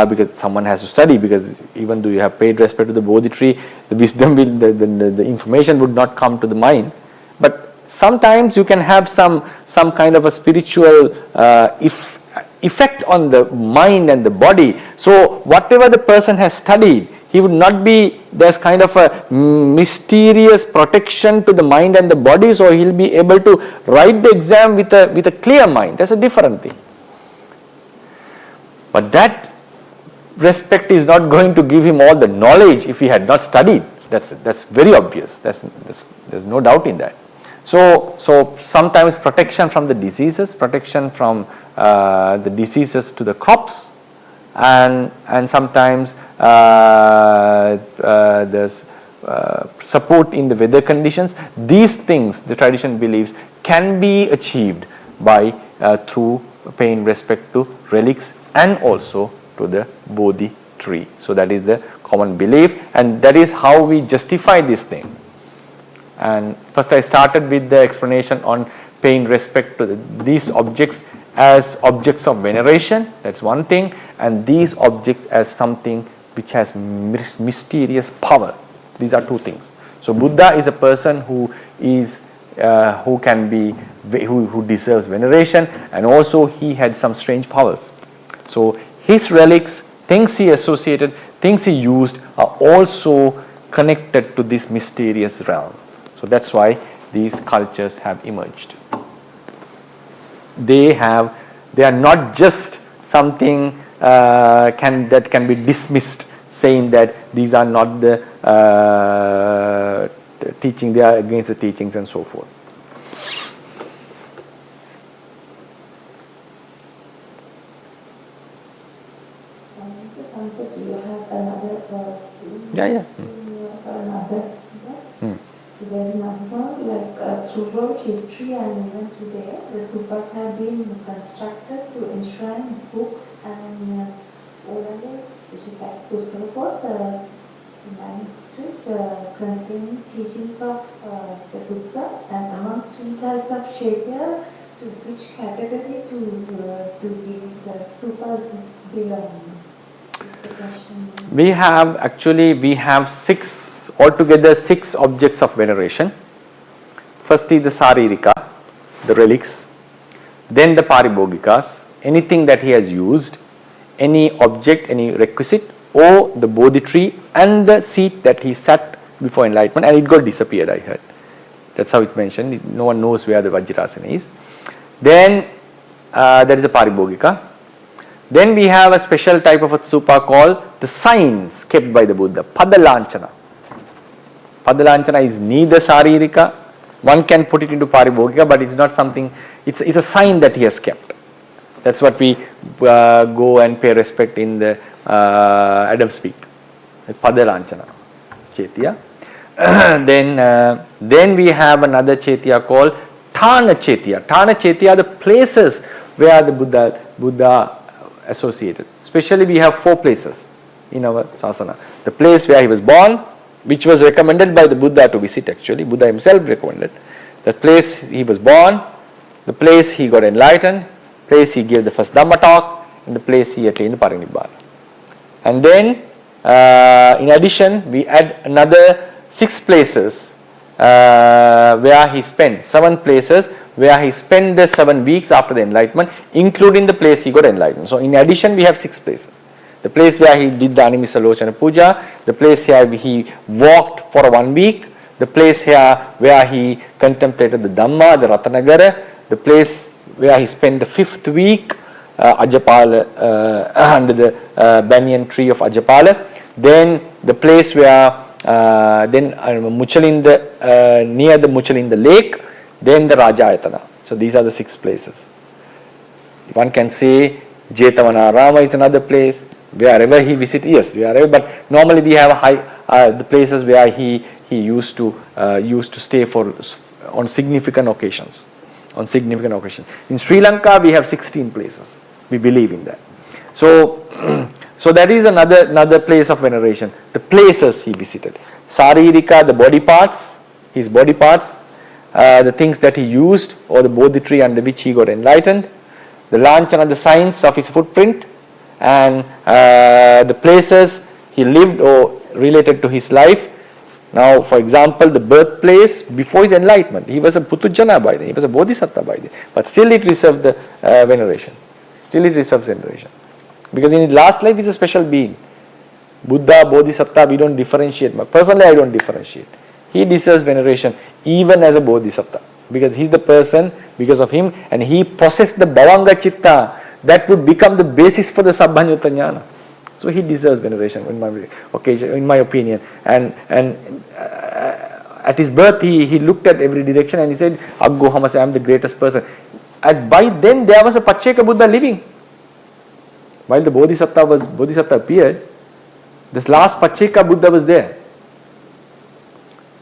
because someone has to study, because even though you have paid respect to the Bodhi tree, the wisdom will, the information would not come to the mind. But sometimes you can have some kind of a spiritual effect on the mind and the body. So whatever the person has studied, he would not be, there's kind of a mysterious protection to the mind and the body, so he'll be able to write the exam with a clear mind. That's a different thing. But that respect is not going to give him all the knowledge if he had not studied. That's very obvious. There's no doubt in that. So sometimes protection from the diseases, protection from the diseases to the crops, and sometimes there's support in the weather conditions. These things, the tradition believes, can be achieved by through paying respect to relics and also to the Bodhi tree. So that is the common belief, and that is how we justify this thing. And first I started with the explanation on paying respect to these objects as objects of veneration. That's one thing, and these objects as something which has mysterious power. These are two things. So Buddha is a person who deserves veneration, and also he had some strange powers. So his relics, things he associated, things he used, are also connected to this mysterious realm. So that's why these cultures have emerged. They are not just something that can be dismissed, saying that these are not the teaching, they are against the teachings and so forth. Do you have another? Yeah. Another. So there's another one, like throughout history and even today, the stupas have been constructed to enshrine books and orally, which is like Puspalapot, manuscripts containing teachings of the Buddha, and among three types of Chethiyas, to which category do these stupas belong? We have altogether six objects of veneration. First is the Saririka, the relics, then the Paribhogikas, anything that he has used, any object, any requisite, or the Bodhi tree and the seat that he sat before enlightenment, and it got disappeared, I heard. That's how it's mentioned. No one knows where the Vajrasana is. Then that is the Paribhogika. Then we have a special type of a stupa called the signs kept by the Buddha, Padalanchana. Padalanchana is neither Saririka, one can put it into Paribhogika, but it's not something, it's a sign that he has kept. That's what we go and pay respect in the Adam speak. Padalanchana, Chethya. Then we have another Chethya called Thana Chethya. Thana Chethya are the places where the Buddha associated. Especially we have 4 places in our Sasana. The place where he was born, which was recommended by the Buddha to visit actually. Buddha himself recommended. The place he was born, the place he got enlightened, place he gave the first Dhamma talk, and the place he attained the Parinibbana. And then in addition we add another 6 places where he spent, 7 places where he spent the 7 weeks after the enlightenment, including the place he got enlightened. So in addition we have 6 places. The place where he did the Animisa Lochana Puja, the place where he walked for 1 week, the place here where he contemplated the Dhamma, the Ratanagara, the place where he spent the 5th week Ajapala under the banyan tree of Ajapala, then the place where Muchalinda, near the Muchalinda lake, then the Rajayatana. So these are the 6 places. One can say Jetavanarama is another place, wherever he visited, yes, wherever, but normally we have the places where he used to stay for on significant occasions. On significant occasions. In Sri Lanka we have 16 places. We believe in that. So that is another place of veneration. The places he visited. Saririka, the body parts, his body parts, the things that he used, or the Bodhi tree under which he got enlightened. The Lanchana, the signs of his footprint, and the places he lived or related to his life. Now, for example, the birthplace before his enlightenment, he was a Putujjana by then, he was a Bodhisattva by then, but still it reserved the veneration. Still it reserves veneration. Because in his last life, he's a special being. Buddha, Bodhisattva, we don't differentiate. Personally, I don't differentiate. He deserves veneration even as a Bodhisattva. Because he's the person, because of him, and he possessed the Bhavanga Chitta that would become the basis for the Sabbhanyutta Jnana. So he deserves veneration in my opinion. And at his birth, he looked at every direction and he said, Aggo Hamase, I am the greatest person. And by then there was a Pacceka Buddha living. While the Bodhisattva appeared, this last Pacceka Buddha was there.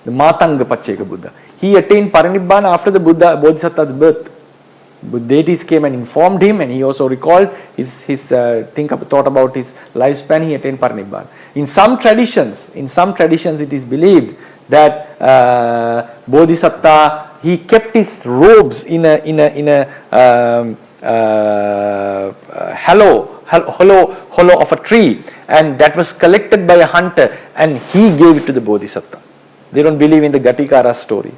The Matanga Pacceka Buddha. He attained Parinibbana after the Bodhisattva's birth. Deities came and informed him, and he also recalled thought about his lifespan. He attained Parinibbana. In some traditions it is believed that Bodhisattva, he kept his robes in a hollow of a tree, and that was collected by a hunter, and he gave it to the Bodhisattva. They don't believe in the Gatikara story.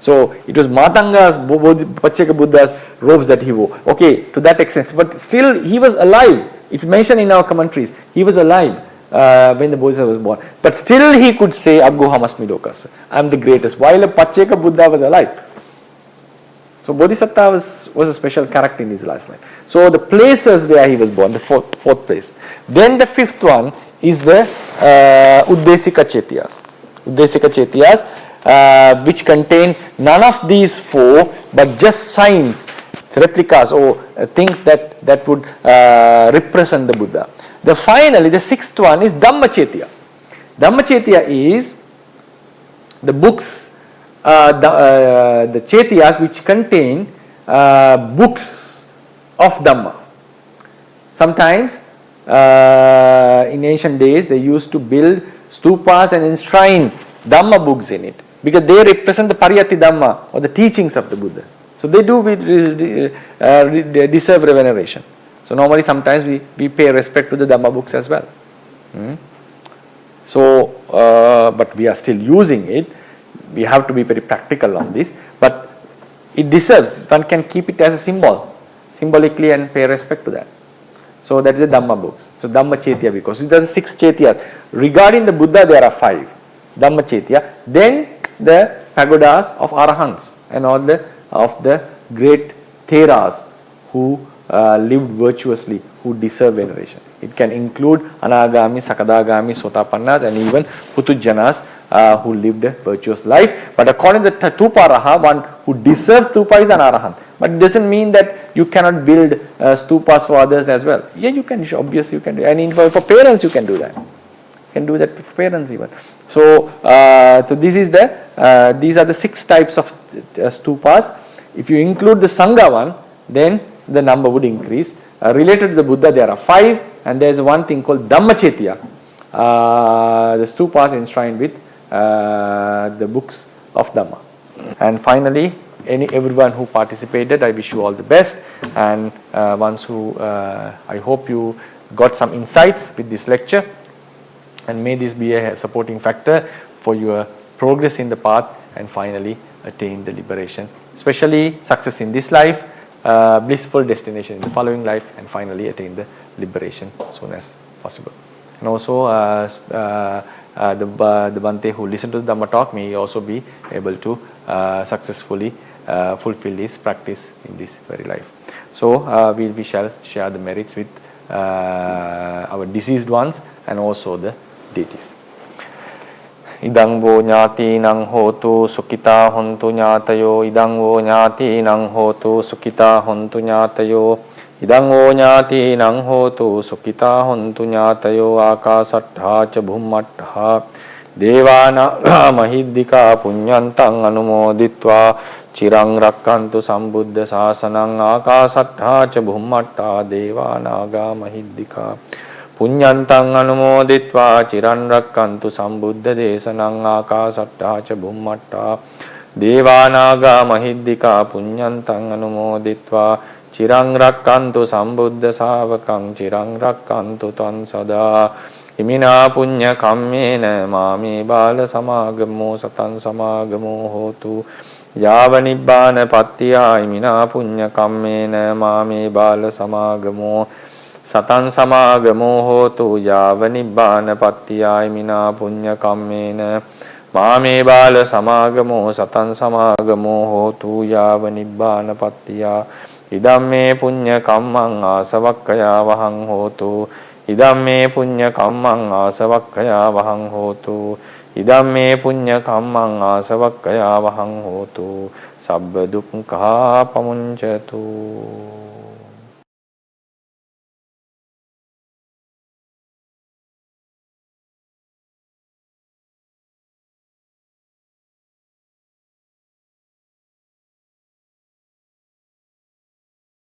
So it was Matanga's, Pacceka Buddha's robes that he wore. Okay, to that extent. But still he was alive. It's mentioned in our commentaries. He was alive when the Bodhisattva was born. But still he could say, Abgohamasmi Lokas, I am the greatest, while a Pacceka Buddha was alive. So Bodhisattva was a special character in his last life. So the places where he was born, the fourth place. Then the 5th one is the Uddesika Chethiyas. Uddesika Chethiyas, which contain none of these 4, but just signs, replicas, or things that would represent the Buddha. Finally, the 6th one is Dhamma Chetya. Dhamma Chetya is the books, the Chetyas which contain books of Dhamma. Sometimes in ancient days they used to build stupas and enshrine Dhamma books in it, because they represent the Pariyatti Dhamma, or the teachings of the Buddha. So they do deserve veneration. So normally sometimes we pay respect to the Dhamma books as well. So, but we are still using it. We have to be very practical on this. But it deserves, one can keep it as a symbol, symbolically, and pay respect to that. So that is the Dhamma books. So Dhamma Chetya because there are 6 Chethiyas. Regarding the Buddha there are 5. Dhamma Chetya. Then the pagodas of arahants and all of the great Theras who lived virtuously, who deserve veneration. It can include Anagami, Sakadagami, Sotapannas and even Putujjanas who lived a virtuous life. But according to the Tuparaha, one who deserves Tupa is an arahant. But it doesn't mean that you cannot build stupas for others as well. Yeah, you can, obviously you can do. And for parents you can do that. You can do that for parents even. So, so this is these are the 6 types of stupas. If you include the Sangha one, then the number would increase. Related to the Buddha, there are 5, and there is one thing called Dhamma Chetya. The stupas enshrined with the books of Dhamma. And finally, everyone who participated, I wish you all the best. And I hope you got some insights with this lecture. And may this be a supporting factor for your progress in the path and finally attain the liberation. Especially success in this life, blissful destination in the following life, and finally attain the liberation as soon as possible. And also the Bhante who listened to the Dhamma talk may also be able to successfully fulfill this practice in this very life. So we shall share the merits with our deceased ones and also the deities. Idang vo nyati nang hotu sukita hontu nyatayo. Idang vo nyati nang hotu sukita hontu nyatayo. Idang vo nyati nang hotu sukita hontu nyatayo. Akasattha cha bhummattha devana mahiddika punyantang anumoditva Chirang rakkantu sambuddha sasanang. Akasattha cha bhummattha devanaga mahiddika Punyantang anumoditva Chirang rakkantu sambuddha desanang. Akasattha cha bhummattha devanaga mahiddika Punyantang anumoditva Chirang rakkantu sambuddha savakang Chirang rakkantu tan sada. Imina punya kammena mami bala samagamo satan samagamo hotu. Yava nibbana pattiya imina punya kammena mami bala samagamo Satan samagamo hotu. Yava nibbana pattiya imina punya kammena mame bala samagamo satan samagamo hotu. Yava nibbana pattiya idamme punya kammang asavakkaya vahang hotu. Idamme punya kammang asavakkaya vahang hotu. Idamme punya kammang asavakkaya vahang hotu. Sabba dukkha pamuncatu.